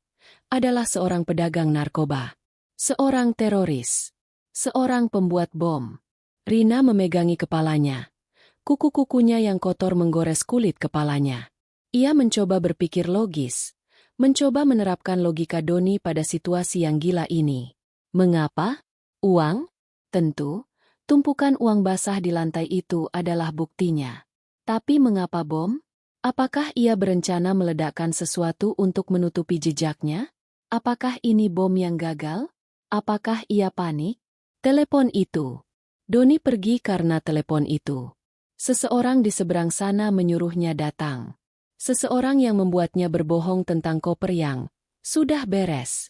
adalah seorang pedagang narkoba. Seorang teroris. Seorang pembuat bom. Rina memegangi kepalanya. Kuku-kukunya yang kotor menggores kulit kepalanya. Ia mencoba berpikir logis, mencoba menerapkan logika Doni pada situasi yang gila ini. Mengapa? Uang? Tentu, tumpukan uang basah di lantai itu adalah buktinya. Tapi mengapa bom? Apakah ia berencana meledakkan sesuatu untuk menutupi jejaknya? Apakah ini bom yang gagal? Apakah ia panik? Telepon itu. Doni pergi karena telepon itu. Seseorang di seberang sana menyuruhnya datang. Seseorang yang membuatnya berbohong tentang koper yang sudah beres.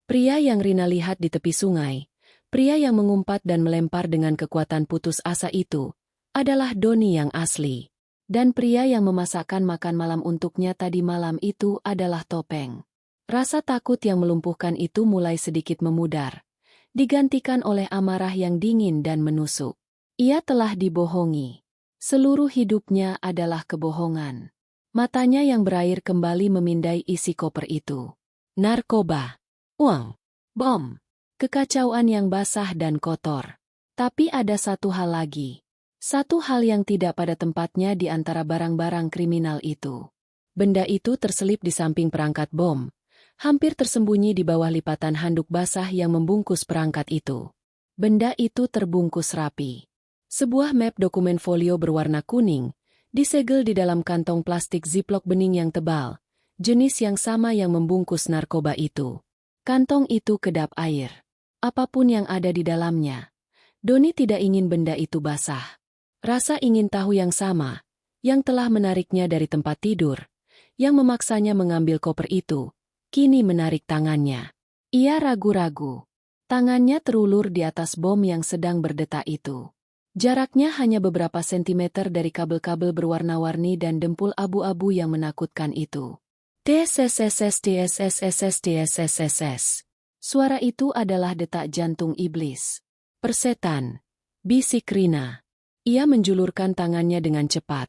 Pria yang Rina lihat di tepi sungai, pria yang mengumpat dan melempar dengan kekuatan putus asa itu, adalah Doni yang asli. Dan pria yang memasakkan makan malam untuknya tadi malam itu adalah Topeng. Rasa takut yang melumpuhkan itu mulai sedikit memudar, digantikan oleh amarah yang dingin dan menusuk. Ia telah dibohongi. Seluruh hidupnya adalah kebohongan. Matanya yang berair kembali memindai isi koper itu. Narkoba, uang, bom, kekacauan yang basah dan kotor. Tapi ada satu hal lagi. Satu hal yang tidak pada tempatnya di antara barang-barang kriminal itu. Benda itu terselip di samping perangkat bom, hampir tersembunyi di bawah lipatan handuk basah yang membungkus perangkat itu. Benda itu terbungkus rapi. Sebuah map dokumen folio berwarna kuning, disegel di dalam kantong plastik ziplock bening yang tebal, jenis yang sama yang membungkus narkoba itu. Kantong itu kedap air. Apapun yang ada di dalamnya, Doni tidak ingin benda itu basah. Rasa ingin tahu yang sama, yang telah menariknya dari tempat tidur, yang memaksanya mengambil koper itu, kini menarik tangannya. Ia ragu-ragu. Tangannya terulur di atas bom yang sedang berdetak itu. Jaraknya hanya beberapa sentimeter dari kabel-kabel berwarna-warni dan dempul abu-abu yang menakutkan itu. TSSSTSSSTSSSS. Suara itu adalah detak jantung iblis. Persetan, bisik Rina. Ia menjulurkan tangannya dengan cepat,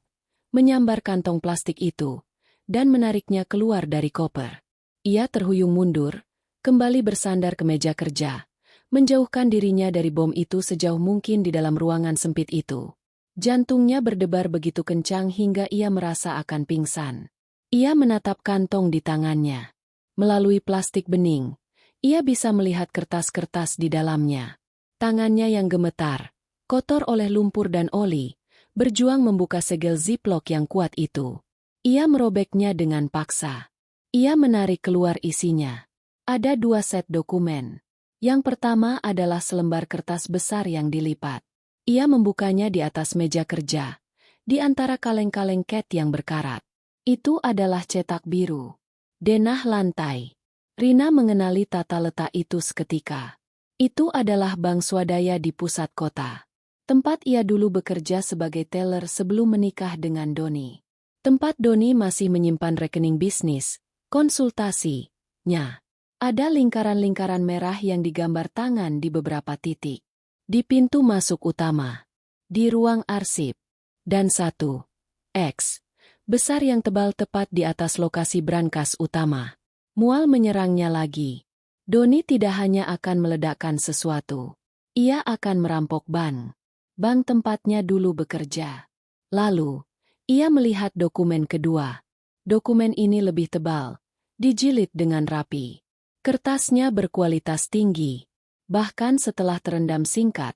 menyambar kantong plastik itu, dan menariknya keluar dari koper. Ia terhuyung mundur, kembali bersandar ke meja kerja, menjauhkan dirinya dari bom itu sejauh mungkin di dalam ruangan sempit itu. Jantungnya berdebar begitu kencang hingga ia merasa akan pingsan. Ia menatap kantong di tangannya. Melalui plastik bening, ia bisa melihat kertas-kertas di dalamnya. Tangannya yang gemetar, kotor oleh lumpur dan oli, berjuang membuka segel ziplock yang kuat itu. Ia merobeknya dengan paksa. Ia menarik keluar isinya. Ada 2 set dokumen. Yang pertama adalah selembar kertas besar yang dilipat. Ia membukanya di atas meja kerja, di antara kaleng-kaleng cat yang berkarat. Itu adalah cetak biru. Denah lantai. Rina mengenali tata letak itu seketika. Itu adalah bank swadaya di pusat kota. Tempat ia dulu bekerja sebagai teller sebelum menikah dengan Doni. Tempat Doni masih menyimpan rekening bisnis, konsultasinya. Ada lingkaran-lingkaran merah yang digambar tangan di beberapa titik. Di pintu masuk utama. Di ruang arsip. Dan 1 X besar yang tebal tepat di atas lokasi brankas utama. Mual menyerangnya lagi. Doni tidak hanya akan meledakkan sesuatu. Ia akan merampok bank. Bank tempatnya dulu bekerja. Lalu, ia melihat dokumen kedua. Dokumen ini lebih tebal, dijilid dengan rapi. Kertasnya berkualitas tinggi. Bahkan setelah terendam singkat,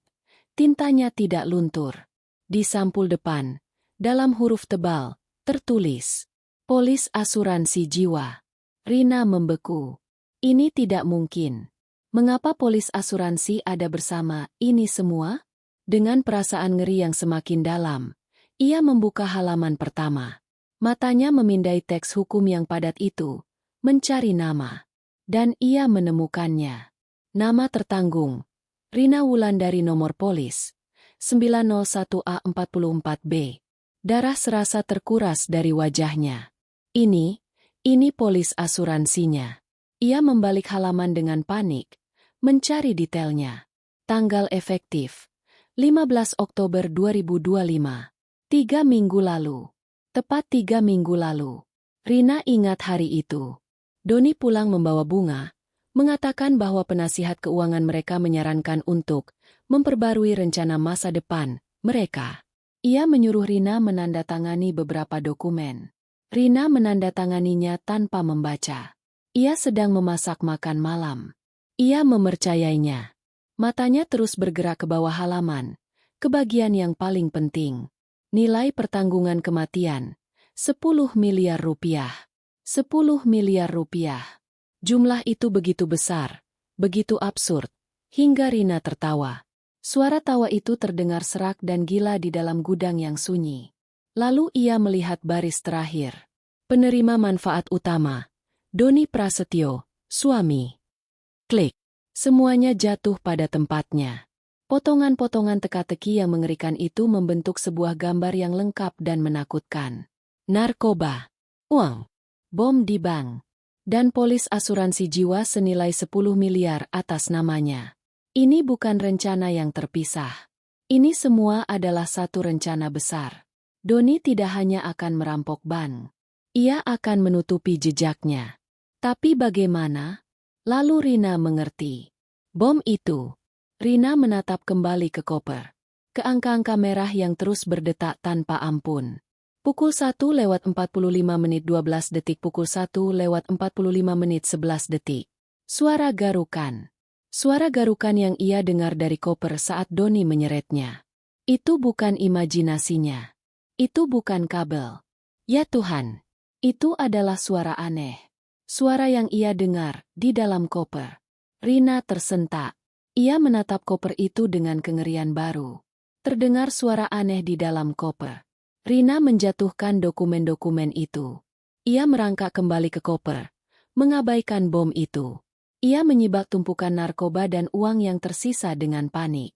tintanya tidak luntur. Di sampul depan, dalam huruf tebal, tertulis, Polis Asuransi Jiwa. Rina membeku. Ini tidak mungkin. Mengapa polis asuransi ada bersama ini semua? Dengan perasaan ngeri yang semakin dalam, ia membuka halaman pertama. Matanya memindai teks hukum yang padat itu, mencari nama. Dan ia menemukannya. Nama tertanggung, Rina Wulandari, nomor polis, 901A44B. Darah serasa terkuras dari wajahnya. Ini polis asuransinya. Ia membalik halaman dengan panik, mencari detailnya. Tanggal efektif, 15 Oktober 2025. 3 minggu lalu. Tepat 3 minggu lalu. Rina ingat hari itu. Doni pulang membawa bunga, mengatakan bahwa penasihat keuangan mereka menyarankan untuk memperbarui rencana masa depan mereka. Ia menyuruh Rina menandatangani beberapa dokumen. Rina menandatanganinya tanpa membaca. Ia sedang memasak makan malam. Ia memercayainya. Matanya terus bergerak ke bawah halaman, ke bagian yang paling penting. Nilai pertanggungan kematian, 10 miliar rupiah. 10 miliar rupiah. Jumlah itu begitu besar, begitu absurd, hingga Rina tertawa. Suara tawa itu terdengar serak dan gila di dalam gudang yang sunyi. Lalu ia melihat baris terakhir. Penerima manfaat utama, Doni Prasetyo, suami. Klik. Semuanya jatuh pada tempatnya. Potongan-potongan teka-teki yang mengerikan itu membentuk sebuah gambar yang lengkap dan menakutkan. Narkoba, uang, bom di bank, dan polis asuransi jiwa senilai 10 miliar atas namanya. Ini bukan rencana yang terpisah. Ini semua adalah satu rencana besar. Doni tidak hanya akan merampok bank. Ia akan menutupi jejaknya. Tapi bagaimana? Lalu Rina mengerti. Bom itu. Rina menatap kembali ke koper. Ke angka-angka merah yang terus berdetak tanpa ampun. Pukul 1:45:12, pukul 1:45:11. Suara garukan. Suara garukan yang ia dengar dari koper saat Doni menyeretnya. Itu bukan imajinasinya. Itu bukan kabel. Ya Tuhan. Itu adalah suara aneh. Suara yang ia dengar di dalam koper. Rina tersentak. Ia menatap koper itu dengan kengerian baru. Terdengar suara aneh di dalam koper. Rina menjatuhkan dokumen-dokumen itu. Ia merangkak kembali ke koper, mengabaikan bom itu. Ia menyibak tumpukan narkoba dan uang yang tersisa dengan panik.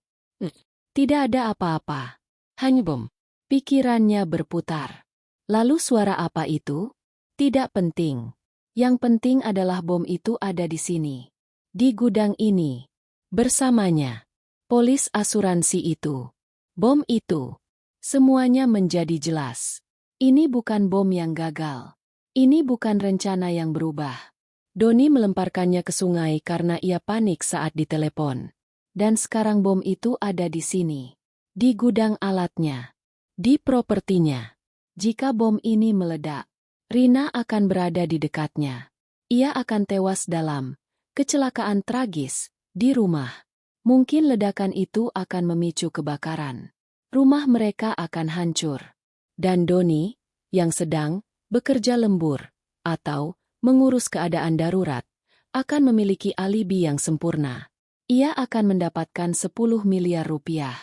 Tidak ada apa-apa. Hanya bom. Pikirannya berputar. Lalu suara apa itu? Tidak penting. Yang penting adalah bom itu ada di sini. Di gudang ini. Bersamanya. Polis asuransi itu. Bom itu. Semuanya menjadi jelas. Ini bukan bom yang gagal. Ini bukan rencana yang berubah. Doni melemparkannya ke sungai karena ia panik saat ditelepon. Dan sekarang bom itu ada di sini. Di gudang alatnya. Di propertinya. Jika bom ini meledak, Rina akan berada di dekatnya. Ia akan tewas dalam kecelakaan tragis di rumah. Mungkin ledakan itu akan memicu kebakaran. Rumah mereka akan hancur. Dan Doni, yang sedang bekerja lembur, atau mengurus keadaan darurat, akan memiliki alibi yang sempurna. Ia akan mendapatkan 10 miliar rupiah.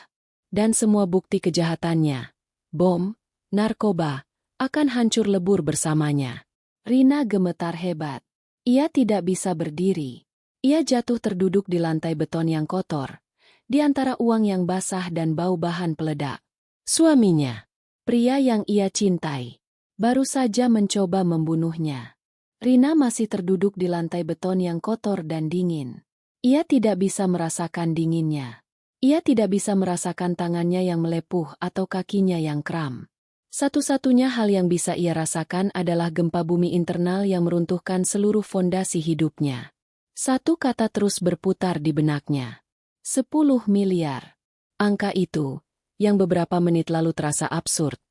Dan semua bukti kejahatannya, bom, narkoba, akan hancur lebur bersamanya. Rina gemetar hebat. Ia tidak bisa berdiri. Ia jatuh terduduk di lantai beton yang kotor, di antara uang yang basah dan bau bahan peledak. Suaminya, pria yang ia cintai, baru saja mencoba membunuhnya. Rina masih terduduk di lantai beton yang kotor dan dingin. Ia tidak bisa merasakan dinginnya. Ia tidak bisa merasakan tangannya yang melepuh atau kakinya yang kram. Satu-satunya hal yang bisa ia rasakan adalah gempa bumi internal yang meruntuhkan seluruh fondasi hidupnya. Satu kata terus berputar di benaknya. 10 miliar. Angka itu, yang beberapa menit lalu terasa absurd,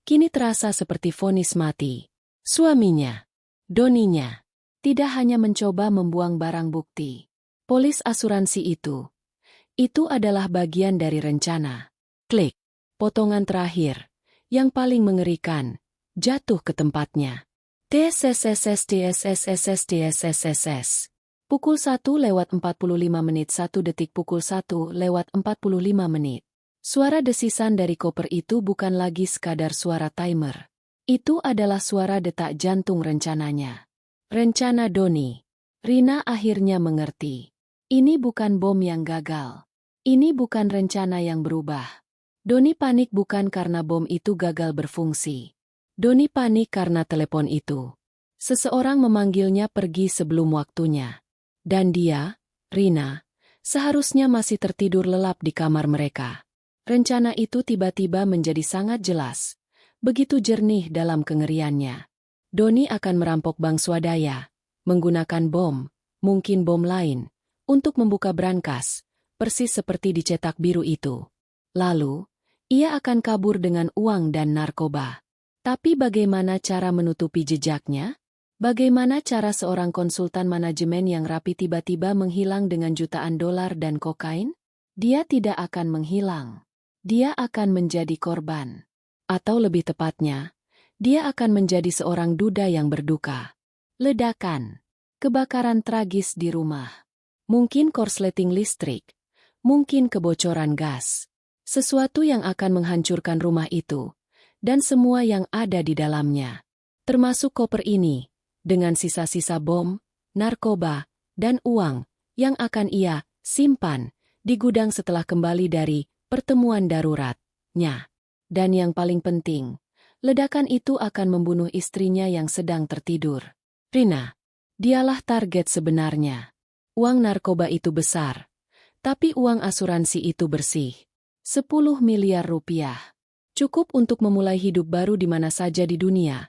kini terasa seperti vonis mati. Suaminya, Doninya, tidak hanya mencoba membuang barang bukti. Polis asuransi itu adalah bagian dari rencana. Klik. Potongan terakhir, yang paling mengerikan, jatuh ke tempatnya. TSSSTSSSTSSSS. Pukul 1:45 1 detik pukul 1:45. Suara desisan dari koper itu bukan lagi sekadar suara timer. Itu adalah suara detak jantung rencananya. Rencana Doni. Rina akhirnya mengerti. Ini bukan bom yang gagal. Ini bukan rencana yang berubah. Doni panik bukan karena bom itu gagal berfungsi. Doni panik karena telepon itu. Seseorang memanggilnya pergi sebelum waktunya. Dan dia, Rina, seharusnya masih tertidur lelap di kamar mereka. Rencana itu tiba-tiba menjadi sangat jelas. Begitu jernih dalam kengeriannya. Doni akan merampok bank swadaya, menggunakan bom, mungkin bom lain, untuk membuka brankas, persis seperti di cetak biru itu. Lalu, ia akan kabur dengan uang dan narkoba. Tapi bagaimana cara menutupi jejaknya? Bagaimana cara seorang konsultan manajemen yang rapi tiba-tiba menghilang dengan jutaan dolar dan kokain? Dia tidak akan menghilang. Dia akan menjadi korban. Atau lebih tepatnya, dia akan menjadi seorang duda yang berduka. Ledakan. Kebakaran tragis di rumah. Mungkin korsleting listrik. Mungkin kebocoran gas. Sesuatu yang akan menghancurkan rumah itu. Dan semua yang ada di dalamnya. Termasuk koper ini, dengan sisa-sisa bom, narkoba, dan uang, yang akan ia simpan di gudang setelah kembali dari pertemuan daruratnya. Dan yang paling penting, ledakan itu akan membunuh istrinya yang sedang tertidur. Rina, dialah target sebenarnya. Uang narkoba itu besar, tapi uang asuransi itu bersih. 10 miliar rupiah. Cukup untuk memulai hidup baru di mana saja di dunia.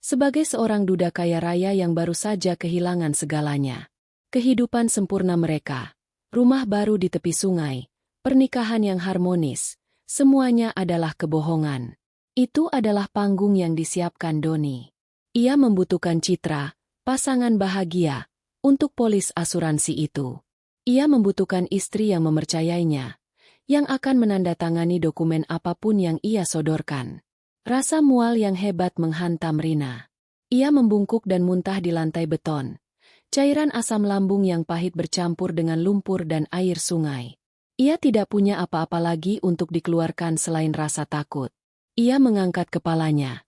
Sebagai seorang duda kaya raya yang baru saja kehilangan segalanya. Kehidupan sempurna mereka, rumah baru di tepi sungai, pernikahan yang harmonis, semuanya adalah kebohongan. Itu adalah panggung yang disiapkan Doni. Ia membutuhkan citra, pasangan bahagia, untuk polis asuransi itu. Ia membutuhkan istri yang mempercayainya, yang akan menandatangani dokumen apapun yang ia sodorkan. Rasa mual yang hebat menghantam Rina. Ia membungkuk dan muntah di lantai beton. Cairan asam lambung yang pahit bercampur dengan lumpur dan air sungai. Ia tidak punya apa-apa lagi untuk dikeluarkan selain rasa takut. Ia mengangkat kepalanya.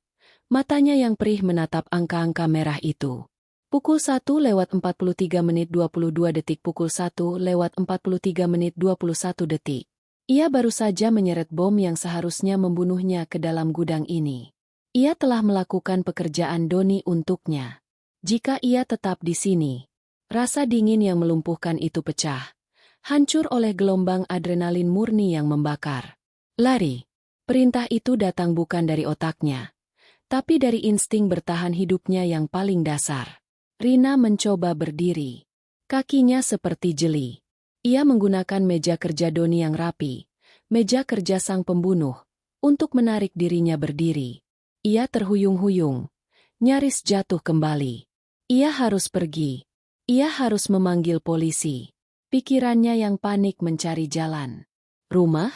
Matanya yang perih menatap angka-angka merah itu. Pukul 1:43:22, pukul 1:43:21. Ia baru saja menyeret bom yang seharusnya membunuhnya ke dalam gudang ini. Ia telah melakukan pekerjaan Doni untuknya. Jika ia tetap di sini, rasa dingin yang melumpuhkan itu pecah. Hancur oleh gelombang adrenalin murni yang membakar. Lari. Perintah itu datang bukan dari otaknya, tapi dari insting bertahan hidupnya yang paling dasar. Rina mencoba berdiri. Kakinya seperti jeli. Ia menggunakan meja kerja Doni yang rapi, meja kerja sang pembunuh, untuk menarik dirinya berdiri. Ia terhuyung-huyung, nyaris jatuh kembali. Ia harus pergi. Ia harus memanggil polisi. Pikirannya yang panik mencari jalan. Rumah?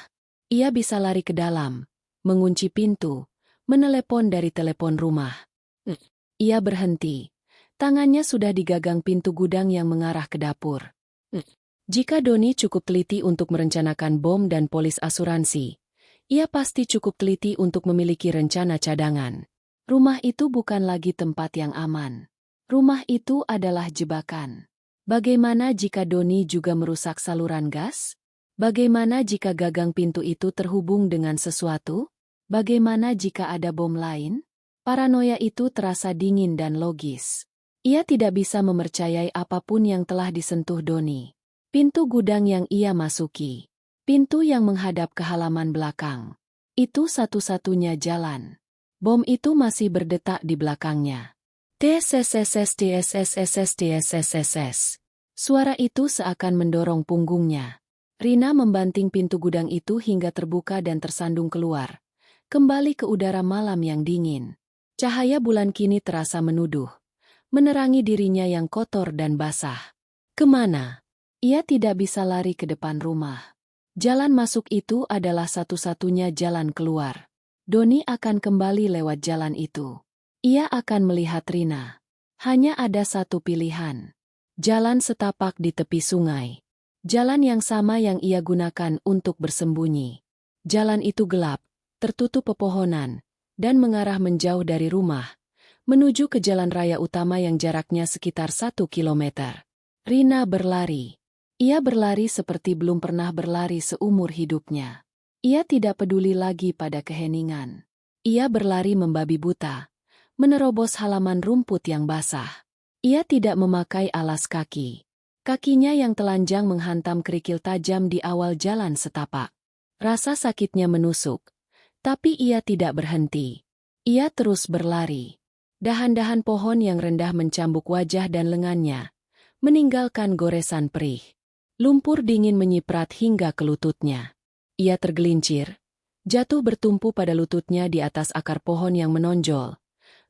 Ia bisa lari ke dalam, mengunci pintu, menelepon dari telepon rumah. Ia berhenti. Tangannya sudah digagang pintu gudang yang mengarah ke dapur. Jika Doni cukup teliti untuk merencanakan bom dan polis asuransi, ia pasti cukup teliti untuk memiliki rencana cadangan. Rumah itu bukan lagi tempat yang aman. Rumah itu adalah jebakan. Bagaimana jika Doni juga merusak saluran gas? Bagaimana jika gagang pintu itu terhubung dengan sesuatu? Bagaimana jika ada bom lain? Paranoia itu terasa dingin dan logis. Ia tidak bisa mempercayai apapun yang telah disentuh Doni. Pintu gudang yang ia masuki. Pintu yang menghadap ke halaman belakang. Itu satu-satunya jalan. Bom itu masih berdetak di belakangnya. TSSSTSSSTSSSS. Suara itu seakan mendorong punggungnya. Rina membanting pintu gudang itu hingga terbuka dan tersandung keluar. Kembali ke udara malam yang dingin. Cahaya bulan kini terasa menuduh, menerangi dirinya yang kotor dan basah. Kemana? Ia tidak bisa lari ke depan rumah. Jalan masuk itu adalah satu-satunya jalan keluar. Doni akan kembali lewat jalan itu. Ia akan melihat Rina. Hanya ada satu pilihan. Jalan setapak di tepi sungai. Jalan yang sama yang ia gunakan untuk bersembunyi. Jalan itu gelap, tertutup pepohonan, dan mengarah menjauh dari rumah, menuju ke jalan raya utama yang jaraknya sekitar 1 kilometer. Rina berlari. Ia berlari seperti belum pernah berlari seumur hidupnya. Ia tidak peduli lagi pada keheningan. Ia berlari membabi buta, menerobos halaman rumput yang basah. Ia tidak memakai alas kaki. Kakinya yang telanjang menghantam kerikil tajam di awal jalan setapak. Rasa sakitnya menusuk, tapi ia tidak berhenti. Ia terus berlari. Dahan-dahan pohon yang rendah mencambuk wajah dan lengannya, meninggalkan goresan perih. Lumpur dingin menyiprat hingga ke lututnya. Ia tergelincir, jatuh bertumpu pada lututnya di atas akar pohon yang menonjol,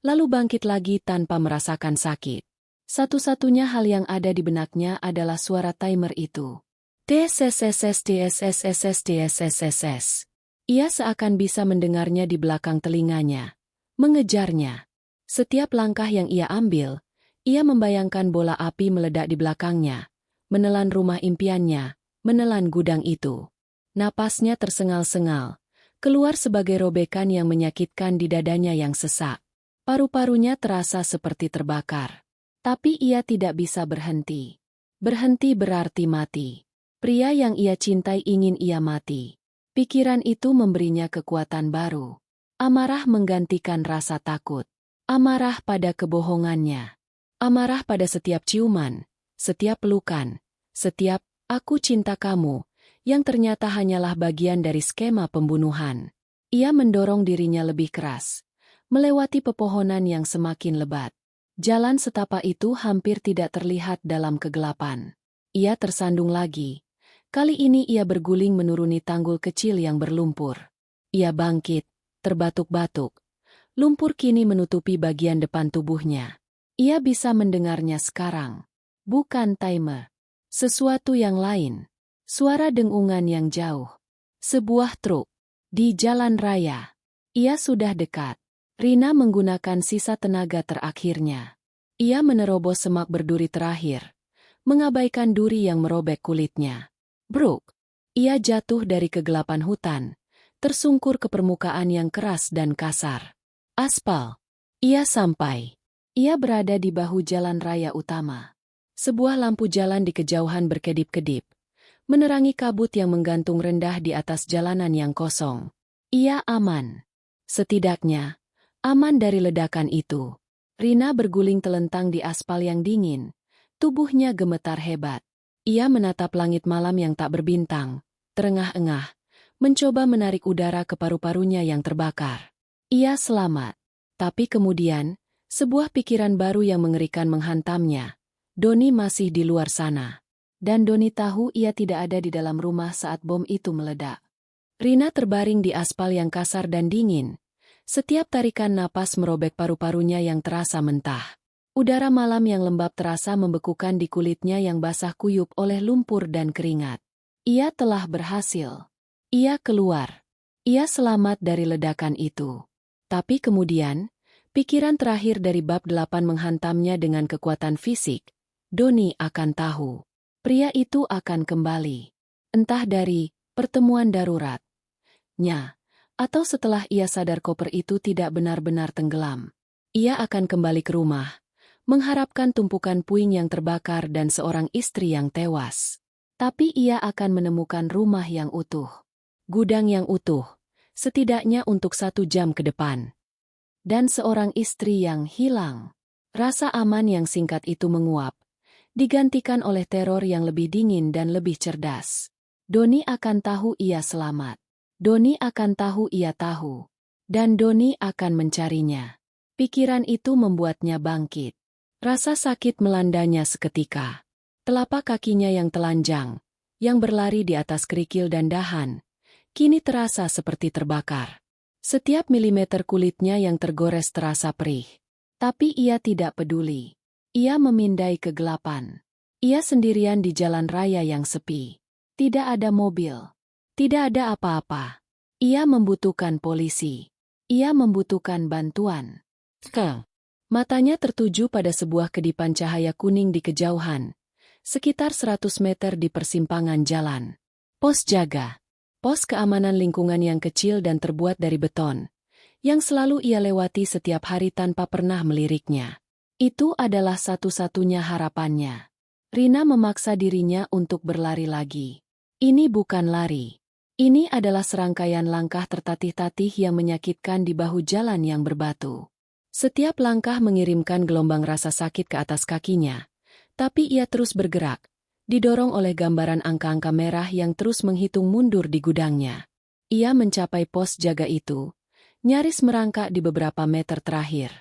lalu bangkit lagi tanpa merasakan sakit. Satu-satunya hal yang ada di benaknya adalah suara timer itu. TSSSTSSSTSSSS. Ia seakan bisa mendengarnya di belakang telinganya, mengejarnya. Setiap langkah yang ia ambil, ia membayangkan bola api meledak di belakangnya, menelan rumah impiannya, menelan gudang itu. Napasnya tersengal-sengal, keluar sebagai robekan yang menyakitkan di dadanya yang sesak. Paru-parunya terasa seperti terbakar. Tapi ia tidak bisa berhenti. Berhenti berarti mati. Pria yang ia cintai ingin ia mati. Pikiran itu memberinya kekuatan baru. Amarah menggantikan rasa takut. Amarah pada kebohongannya. Amarah pada setiap ciuman, setiap pelukan, setiap "aku cinta kamu", yang ternyata hanyalah bagian dari skema pembunuhan. Ia mendorong dirinya lebih keras, melewati pepohonan yang semakin lebat. Jalan setapak itu hampir tidak terlihat dalam kegelapan. Ia tersandung lagi. Kali ini ia berguling menuruni tanggul kecil yang berlumpur. Ia bangkit, terbatuk-batuk. Lumpur kini menutupi bagian depan tubuhnya. Ia bisa mendengarnya sekarang. Bukan timer. Sesuatu yang lain. Suara dengungan yang jauh. Sebuah truk. Di jalan raya. Ia sudah dekat. Rina menggunakan sisa tenaga terakhirnya. Ia menerobos semak berduri terakhir. Mengabaikan duri yang merobek kulitnya. Bruk. Ia jatuh dari kegelapan hutan. Tersungkur ke permukaan yang keras dan kasar. Aspal. Ia sampai. Ia berada di bahu jalan raya utama. Sebuah lampu jalan di kejauhan berkedip-kedip. Menerangi kabut yang menggantung rendah di atas jalanan yang kosong. Ia aman. Setidaknya, aman dari ledakan itu. Rina berguling telentang di aspal yang dingin. Tubuhnya gemetar hebat. Ia menatap langit malam yang tak berbintang. Terengah-engah. Mencoba menarik udara ke paru-parunya yang terbakar. Ia selamat. Tapi kemudian, sebuah pikiran baru yang mengerikan menghantamnya. Doni masih di luar sana. Dan Doni tahu ia tidak ada di dalam rumah saat bom itu meledak. Rina terbaring di aspal yang kasar dan dingin. Setiap tarikan napas merobek paru-parunya yang terasa mentah. Udara malam yang lembab terasa membekukan di kulitnya yang basah kuyup oleh lumpur dan keringat. Ia telah berhasil. Ia keluar. Ia selamat dari ledakan itu. Tapi kemudian, pikiran terakhir dari bab 8 menghantamnya dengan kekuatan fisik. Doni akan tahu. Pria itu akan kembali. Entah dari pertemuan darurat-nya, atau setelah ia sadar koper itu tidak benar-benar tenggelam. Ia akan kembali ke rumah, mengharapkan tumpukan puing yang terbakar dan seorang istri yang tewas. Tapi ia akan menemukan rumah yang utuh. Gudang yang utuh, setidaknya untuk 1 jam ke depan. Dan seorang istri yang hilang. Rasa aman yang singkat itu menguap. Digantikan oleh teror yang lebih dingin dan lebih cerdas. Doni akan tahu ia selamat. Doni akan tahu ia tahu. Dan Doni akan mencarinya. Pikiran itu membuatnya bangkit. Rasa sakit melandanya seketika. Telapak kakinya yang telanjang, yang berlari di atas kerikil dan dahan, kini terasa seperti terbakar. Setiap milimeter kulitnya yang tergores terasa perih. Tapi ia tidak peduli. Ia memindai kegelapan. Ia sendirian di jalan raya yang sepi. Tidak ada mobil. Tidak ada apa-apa. Ia membutuhkan polisi. Ia membutuhkan bantuan. Matanya tertuju pada sebuah kedipan cahaya kuning di kejauhan. Sekitar 100 meter di persimpangan jalan. Pos jaga. Pos keamanan lingkungan yang kecil dan terbuat dari beton. Yang selalu ia lewati setiap hari tanpa pernah meliriknya. Itu adalah satu-satunya harapannya. Rina memaksa dirinya untuk berlari lagi. Ini bukan lari. Ini adalah serangkaian langkah tertatih-tatih yang menyakitkan di bahu jalan yang berbatu. Setiap langkah mengirimkan gelombang rasa sakit ke atas kakinya. Tapi ia terus bergerak, didorong oleh gambaran angka-angka merah yang terus menghitung mundur di gudangnya. Ia mencapai pos jaga itu, nyaris merangkak di beberapa meter terakhir.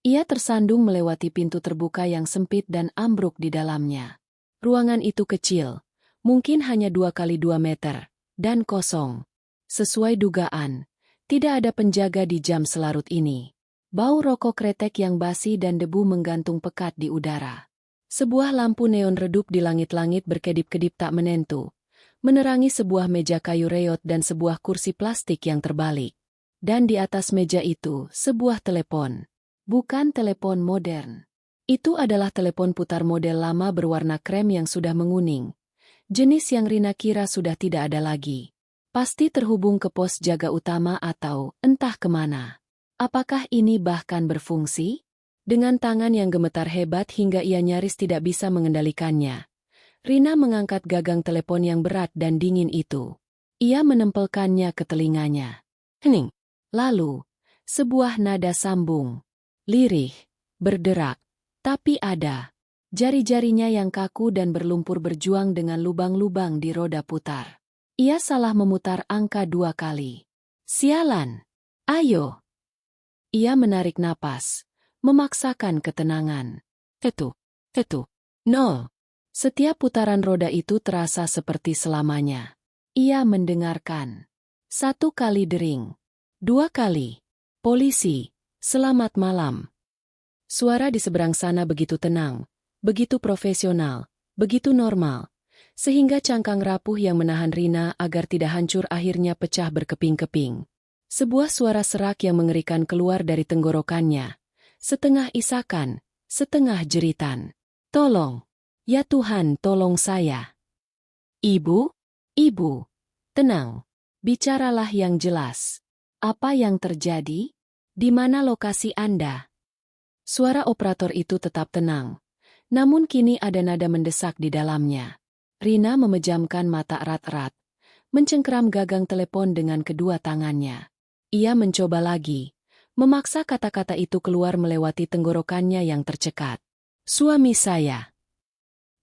Ia tersandung melewati pintu terbuka yang sempit dan ambruk di dalamnya. Ruangan itu kecil, mungkin hanya 2 kali 2 meter, dan kosong. Sesuai dugaan, tidak ada penjaga di jam selarut ini. Bau rokok kretek yang basi dan debu menggantung pekat di udara. Sebuah lampu neon redup di langit-langit berkedip-kedip tak menentu, menerangi sebuah meja kayu reot dan sebuah kursi plastik yang terbalik. Dan di atas meja itu, sebuah telepon. Bukan telepon modern. Itu adalah telepon putar model lama berwarna krem yang sudah menguning. Jenis yang Rina kira sudah tidak ada lagi. Pasti terhubung ke pos jaga utama atau entah kemana. Apakah ini bahkan berfungsi? Dengan tangan yang gemetar hebat hingga ia nyaris tidak bisa mengendalikannya. Rina mengangkat gagang telepon yang berat dan dingin itu. Ia menempelkannya ke telinganya. Hening. Lalu, sebuah nada sambung. Lirih, berderak, tapi ada. Jari-jarinya yang kaku dan berlumpur berjuang dengan lubang-lubang di roda putar. Ia salah memutar angka 2 kali. Sialan. Ayo. Ia menarik napas, memaksakan ketenangan. Tetu. 0. Setiap putaran roda itu terasa seperti selamanya. Ia mendengarkan. 1 kali dering. 2 kali. Polisi. Selamat malam. Suara di seberang sana begitu tenang, begitu profesional, begitu normal, sehingga cangkang rapuh yang menahan Rina agar tidak hancur akhirnya pecah berkeping-keping. Sebuah suara serak yang mengerikan keluar dari tenggorokannya, setengah isakan, setengah jeritan. "Tolong! Ya Tuhan, tolong saya!" "Ibu? Ibu! Tenang. Bicaralah yang jelas. Apa yang terjadi? Di mana lokasi Anda?" Suara operator itu tetap tenang. Namun kini ada nada mendesak di dalamnya. Rina memejamkan mata erat-erat, mencengkeram gagang telepon dengan kedua tangannya. Ia mencoba lagi, memaksa kata-kata itu keluar melewati tenggorokannya yang tercekat. "Suami saya,"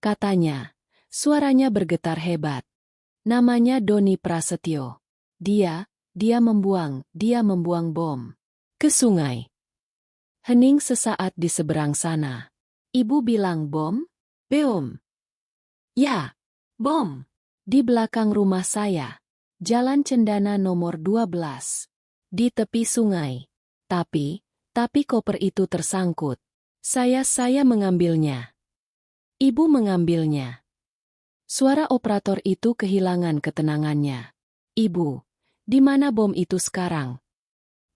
katanya. Suaranya bergetar hebat. Namanya Doni Prasetyo. Dia membuang bom ke sungai. Hening sesaat di seberang sana. "Ibu bilang bom? Bom?" "Ya, bom. Di belakang rumah saya. Jalan Cendana nomor 12. Di tepi sungai. Tapi koper itu tersangkut. Saya mengambilnya." "Ibu mengambilnya?" Suara operator itu kehilangan ketenangannya. "Ibu, di mana bom itu sekarang?"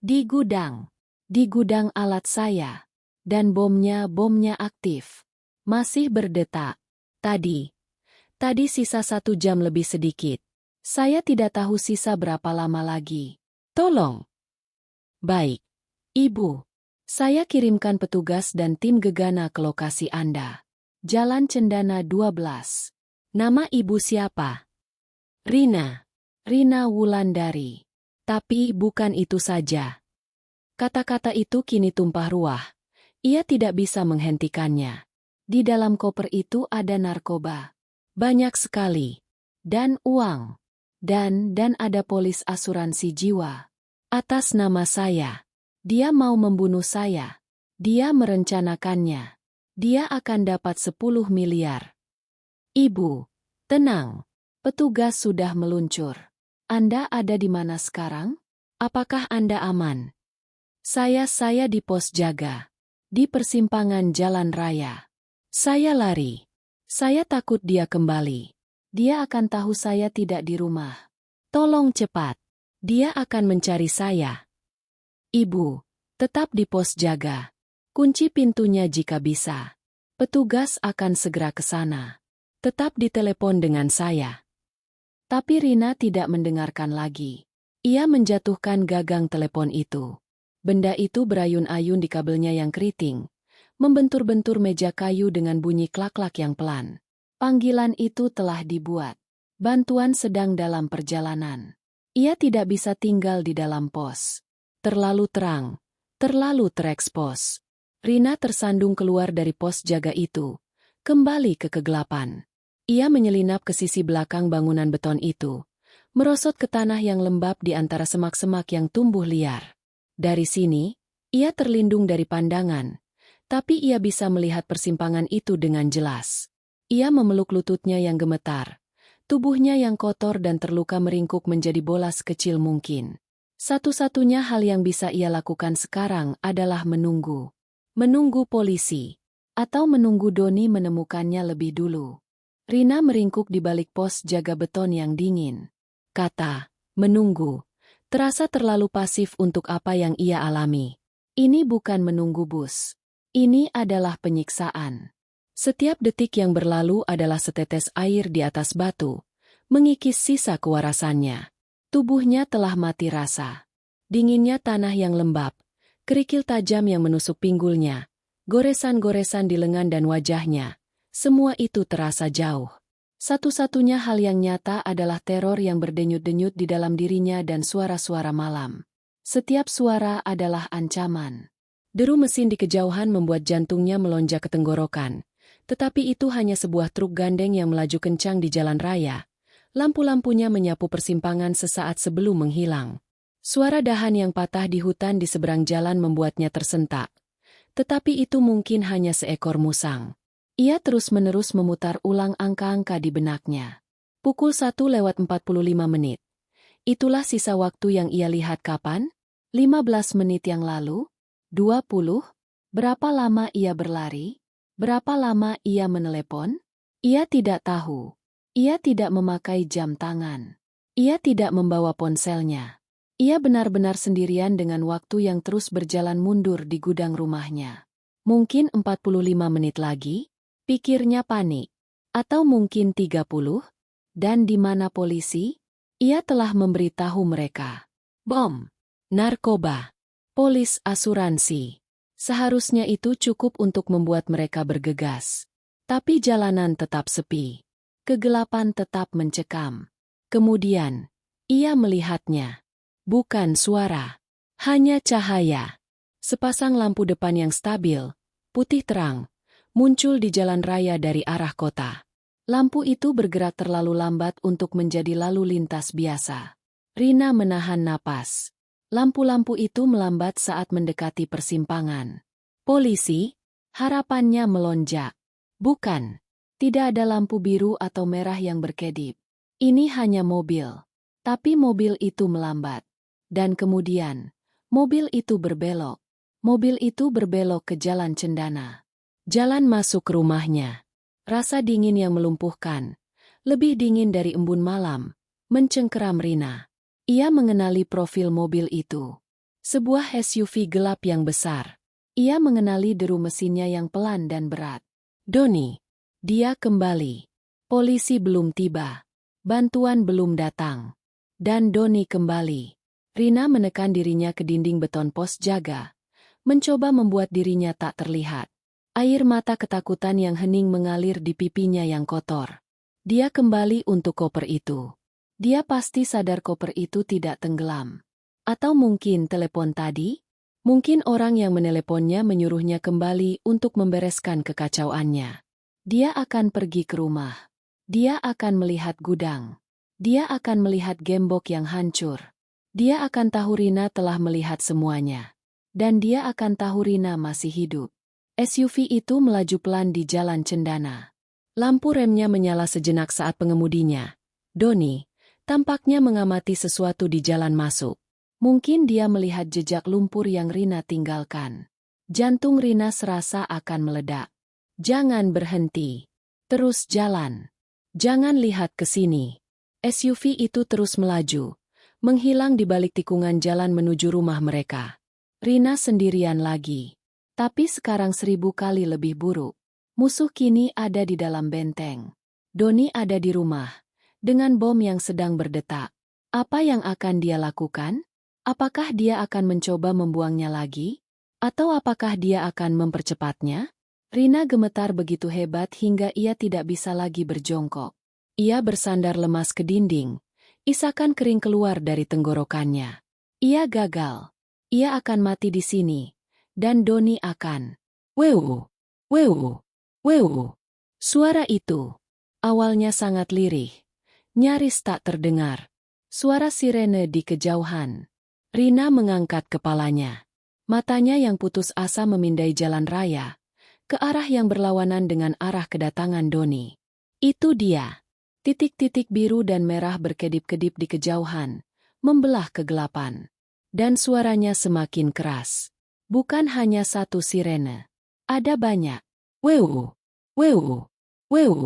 Di gudang alat saya. Dan bomnya aktif. Masih berdetak. Tadi sisa 1 jam lebih sedikit. Saya tidak tahu sisa berapa lama lagi. Tolong." "Baik. Ibu. Saya kirimkan petugas dan tim gegana ke lokasi Anda. Jalan Cendana 12. Nama ibu siapa?" "Rina. Rina Wulandari." "Tapi bukan itu saja." Kata-kata itu kini tumpah ruah. Ia tidak bisa menghentikannya. Di dalam koper itu ada narkoba. Banyak sekali. Dan uang. Dan ada polis asuransi jiwa. Atas nama saya. Dia mau membunuh saya. Dia merencanakannya. Dia akan dapat 10 miliar. "Ibu, tenang. Petugas sudah meluncur. Anda ada di mana sekarang? Apakah Anda aman?" Saya di pos jaga. Di persimpangan jalan raya. Saya lari. Saya takut dia kembali. Dia akan tahu saya tidak di rumah. Tolong cepat. Dia akan mencari saya." "Ibu, tetap di pos jaga. Kunci pintunya jika bisa. Petugas akan segera ke sana. Tetap ditelepon dengan saya." Tapi Rina tidak mendengarkan lagi. Ia menjatuhkan gagang telepon itu. Benda itu berayun-ayun di kabelnya yang keriting, membentur-bentur meja kayu dengan bunyi klak-klak yang pelan. Panggilan itu telah dibuat. Bantuan sedang dalam perjalanan. Ia tidak bisa tinggal di dalam pos. Terlalu terang, terlalu terekspos. Rina tersandung keluar dari pos jaga itu, kembali ke kegelapan. Ia menyelinap ke sisi belakang bangunan beton itu, merosot ke tanah yang lembab di antara semak-semak yang tumbuh liar. Dari sini, ia terlindung dari pandangan, tapi ia bisa melihat persimpangan itu dengan jelas. Ia memeluk lututnya yang gemetar, tubuhnya yang kotor dan terluka meringkuk menjadi bola sekecil mungkin. Satu-satunya hal yang bisa ia lakukan sekarang adalah menunggu. Menunggu polisi, atau menunggu Doni menemukannya lebih dulu. Rina meringkuk di balik pos jaga beton yang dingin. Kata, menunggu. Terasa terlalu pasif untuk apa yang ia alami. Ini bukan menunggu bus. Ini adalah penyiksaan. Setiap detik yang berlalu adalah setetes air di atas batu, mengikis sisa kewarasannya. Tubuhnya telah mati rasa. Dinginnya tanah yang lembab, kerikil tajam yang menusuk pinggulnya, goresan-goresan di lengan dan wajahnya. Semua itu terasa jauh. Satu-satunya hal yang nyata adalah teror yang berdenyut-denyut di dalam dirinya dan suara-suara malam. Setiap suara adalah ancaman. Deru mesin di kejauhan membuat jantungnya melonjak ke tenggorokan. Tetapi itu hanya sebuah truk gandeng yang melaju kencang di jalan raya. Lampu-lampunya menyapu persimpangan sesaat sebelum menghilang. Suara dahan yang patah di hutan di seberang jalan membuatnya tersentak. Tetapi itu mungkin hanya seekor musang. Ia terus-menerus memutar ulang angka-angka di benaknya. Pukul 1:45. Itulah sisa waktu yang ia lihat kapan? 15 menit yang lalu? 20? Berapa lama ia berlari? Berapa lama ia menelepon? Ia tidak tahu. Ia tidak memakai jam tangan. Ia tidak membawa ponselnya. Ia benar-benar sendirian dengan waktu yang terus berjalan mundur di gudang rumahnya. Mungkin 45 menit lagi? Pikirnya panik. Atau mungkin 30? Dan di mana polisi? Ia telah memberitahu mereka. Bom, narkoba, polis asuransi. Seharusnya itu cukup untuk membuat mereka bergegas. Tapi jalanan tetap sepi. Kegelapan tetap mencekam. Kemudian, ia melihatnya. Bukan suara, hanya cahaya. Sepasang lampu depan yang stabil, putih terang, muncul di jalan raya dari arah kota. Lampu itu bergerak terlalu lambat untuk menjadi lalu lintas biasa. Rina menahan napas. Lampu-lampu itu melambat saat mendekati persimpangan. Polisi, harapannya melonjak. Bukan. Tidak ada lampu biru atau merah yang berkedip. Ini hanya mobil. Tapi mobil itu melambat. Dan kemudian, mobil itu berbelok. Mobil itu berbelok ke jalan Cendana. Jalan masuk ke rumahnya. Rasa dingin yang melumpuhkan. Lebih dingin dari embun malam. Mencengkeram Rina. Ia mengenali profil mobil itu. Sebuah SUV gelap yang besar. Ia mengenali deru mesinnya yang pelan dan berat. Doni. Dia kembali. Polisi belum tiba. Bantuan belum datang. Dan Doni kembali. Rina menekan dirinya ke dinding beton pos jaga. Mencoba membuat dirinya tak terlihat. Air mata ketakutan yang hening mengalir di pipinya yang kotor. Dia kembali untuk koper itu. Dia pasti sadar koper itu tidak tenggelam. Atau mungkin telepon tadi? Mungkin orang yang meneleponnya menyuruhnya kembali untuk membereskan kekacauannya. Dia akan pergi ke rumah. Dia akan melihat gudang. Dia akan melihat gembok yang hancur. Dia akan tahu Rina telah melihat semuanya. Dan dia akan tahu Rina masih hidup. SUV itu melaju pelan di jalan Cendana. Lampu remnya menyala sejenak saat pengemudinya, Doni, tampaknya mengamati sesuatu di jalan masuk. Mungkin dia melihat jejak lumpur yang Rina tinggalkan. Jantung Rina serasa akan meledak. Jangan berhenti. Terus jalan. Jangan lihat ke sini. SUV itu terus melaju, menghilang di balik tikungan jalan menuju rumah mereka. Rina sendirian lagi. Tapi sekarang 1000 kali lebih buruk. Musuh kini ada di dalam benteng. Doni ada di rumah, dengan bom yang sedang berdetak. Apa yang akan dia lakukan? Apakah dia akan mencoba membuangnya lagi? Atau apakah dia akan mempercepatnya? Rina gemetar begitu hebat hingga ia tidak bisa lagi berjongkok. Ia bersandar lemas ke dinding, isakan kering keluar dari tenggorokannya. Ia gagal. Ia akan mati di sini. Dan Doni akan. Weu, weu, weu. Suara itu. Awalnya sangat lirih. Nyaris tak terdengar. Suara sirene di kejauhan. Rina mengangkat kepalanya. Matanya yang putus asa memindai jalan raya. Ke arah yang berlawanan dengan arah kedatangan Doni. Itu dia. Titik-titik biru dan merah berkedip-kedip di kejauhan, membelah kegelapan. Dan suaranya semakin keras. Bukan hanya satu sirene. Ada banyak. Weu, weu, weu.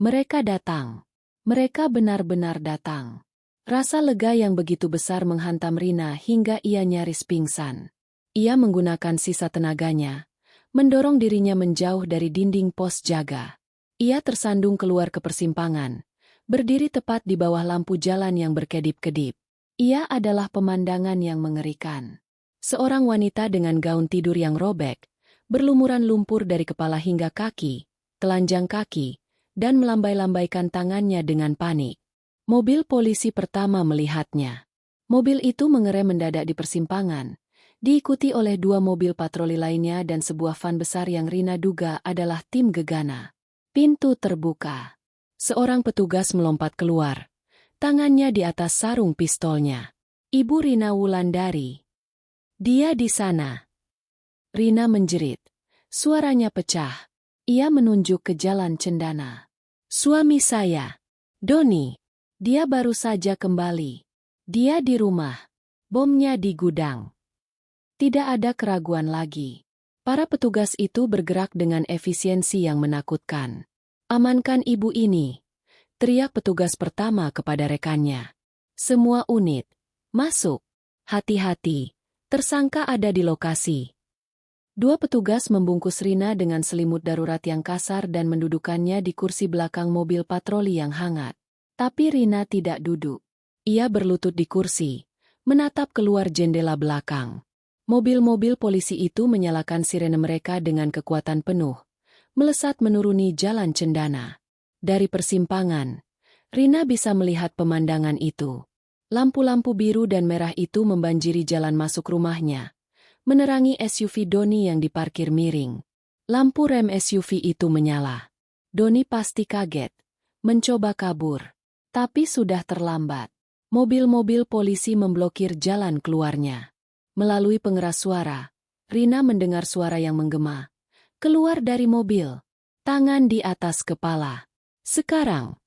Mereka datang. Mereka benar-benar datang. Rasa lega yang begitu besar menghantam Rina hingga ia nyaris pingsan. Ia menggunakan sisa tenaganya, mendorong dirinya menjauh dari dinding pos jaga. Ia tersandung keluar ke persimpangan, berdiri tepat di bawah lampu jalan yang berkedip-kedip. Ia adalah pemandangan yang mengerikan. Seorang wanita dengan gaun tidur yang robek, berlumuran lumpur dari kepala hingga kaki, telanjang kaki, dan melambai-lambaikan tangannya dengan panik. Mobil polisi pertama melihatnya. Mobil itu mengerem mendadak di persimpangan, diikuti oleh 2 mobil patroli lainnya dan sebuah van besar yang Rina duga adalah tim gegana. Pintu terbuka. Seorang petugas melompat keluar. Tangannya di atas sarung pistolnya. Ibu Rina Wulandari. Dia di sana. Rina menjerit. Suaranya pecah. Ia menunjuk ke jalan Cendana. Suami saya. Doni. Dia baru saja kembali. Dia di rumah. Bomnya di gudang. Tidak ada keraguan lagi. Para petugas itu bergerak dengan efisiensi yang menakutkan. Amankan ibu ini. teriak petugas pertama kepada rekannya. Semua unit, masuk. Hati-hati, tersangka ada di lokasi. Dua petugas membungkus Rina dengan selimut darurat yang kasar dan mendudukannya di kursi belakang mobil patroli yang hangat. Tapi Rina tidak duduk. Ia berlutut di kursi, menatap keluar jendela belakang. Mobil-mobil polisi itu menyalakan sirene mereka dengan kekuatan penuh, melesat menuruni jalan cendana. Dari persimpangan, Rina bisa melihat pemandangan itu. Lampu-lampu biru dan merah itu membanjiri jalan masuk rumahnya, menerangi SUV Doni yang diparkir miring. Lampu rem SUV itu menyala. Doni pasti kaget, mencoba kabur. Tapi sudah terlambat. Mobil-mobil polisi memblokir jalan keluarnya. Melalui pengeras suara, Rina mendengar suara yang menggema. Keluar dari mobil, tangan di atas kepala. Sekarang,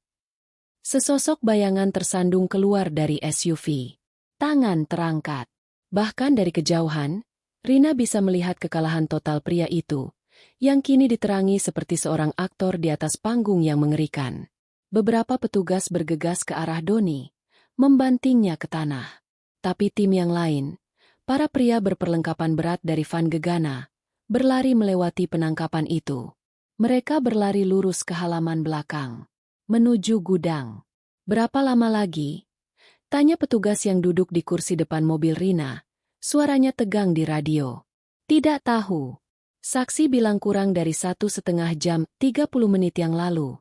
sesosok bayangan tersandung keluar dari SUV. Tangan terangkat. Bahkan dari kejauhan, Rina bisa melihat kekalahan total pria itu, yang kini diterangi seperti seorang aktor di atas panggung yang mengerikan. Beberapa petugas bergegas ke arah Doni, membantingnya ke tanah. Tapi tim yang lain, para pria berperlengkapan berat dari Van Gegana, berlari melewati penangkapan itu. Mereka berlari lurus ke halaman belakang, menuju gudang. Berapa lama lagi? Tanya petugas yang duduk di kursi depan mobil Rina. Suaranya tegang di radio. Tidak tahu. Saksi bilang kurang dari 1,5 jam, 30 menit yang lalu.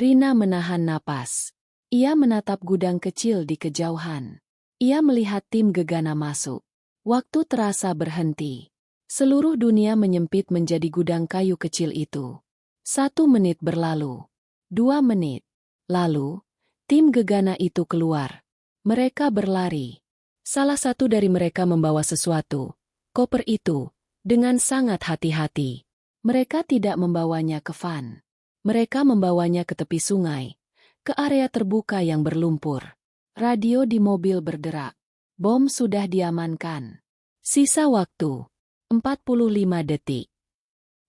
Rina menahan napas. Ia menatap gudang kecil di kejauhan. Ia melihat tim Gegana masuk. Waktu terasa berhenti. Seluruh dunia menyempit menjadi gudang kayu kecil itu. 1 menit berlalu. 2 menit. Lalu, tim Gegana itu keluar. Mereka berlari. Salah satu dari mereka membawa sesuatu. Koper itu, dengan sangat hati-hati. Mereka tidak membawanya ke van. Mereka membawanya ke tepi sungai, ke area terbuka yang berlumpur. Radio di mobil berderak. Bom sudah diamankan. Sisa waktu, 45 detik.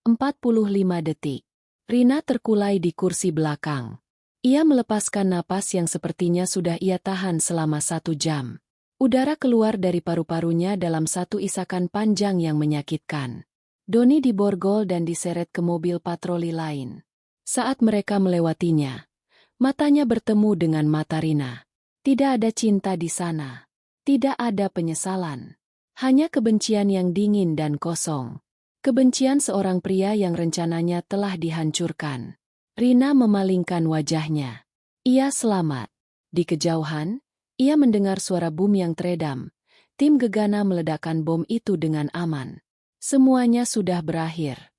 45 detik. Rina terkulai di kursi belakang. Ia melepaskan napas yang sepertinya sudah ia tahan selama 1 jam. Udara keluar dari paru-parunya dalam satu isakan panjang yang menyakitkan. Doni diborgol dan diseret ke mobil patroli lain. Saat mereka melewatinya, matanya bertemu dengan mata Rina. Tidak ada cinta di sana. Tidak ada penyesalan. Hanya kebencian yang dingin dan kosong. Kebencian seorang pria yang rencananya telah dihancurkan. Rina memalingkan wajahnya. Ia selamat. Di kejauhan, ia mendengar suara bom yang teredam. Tim Gegana meledakkan bom itu dengan aman. Semuanya sudah berakhir.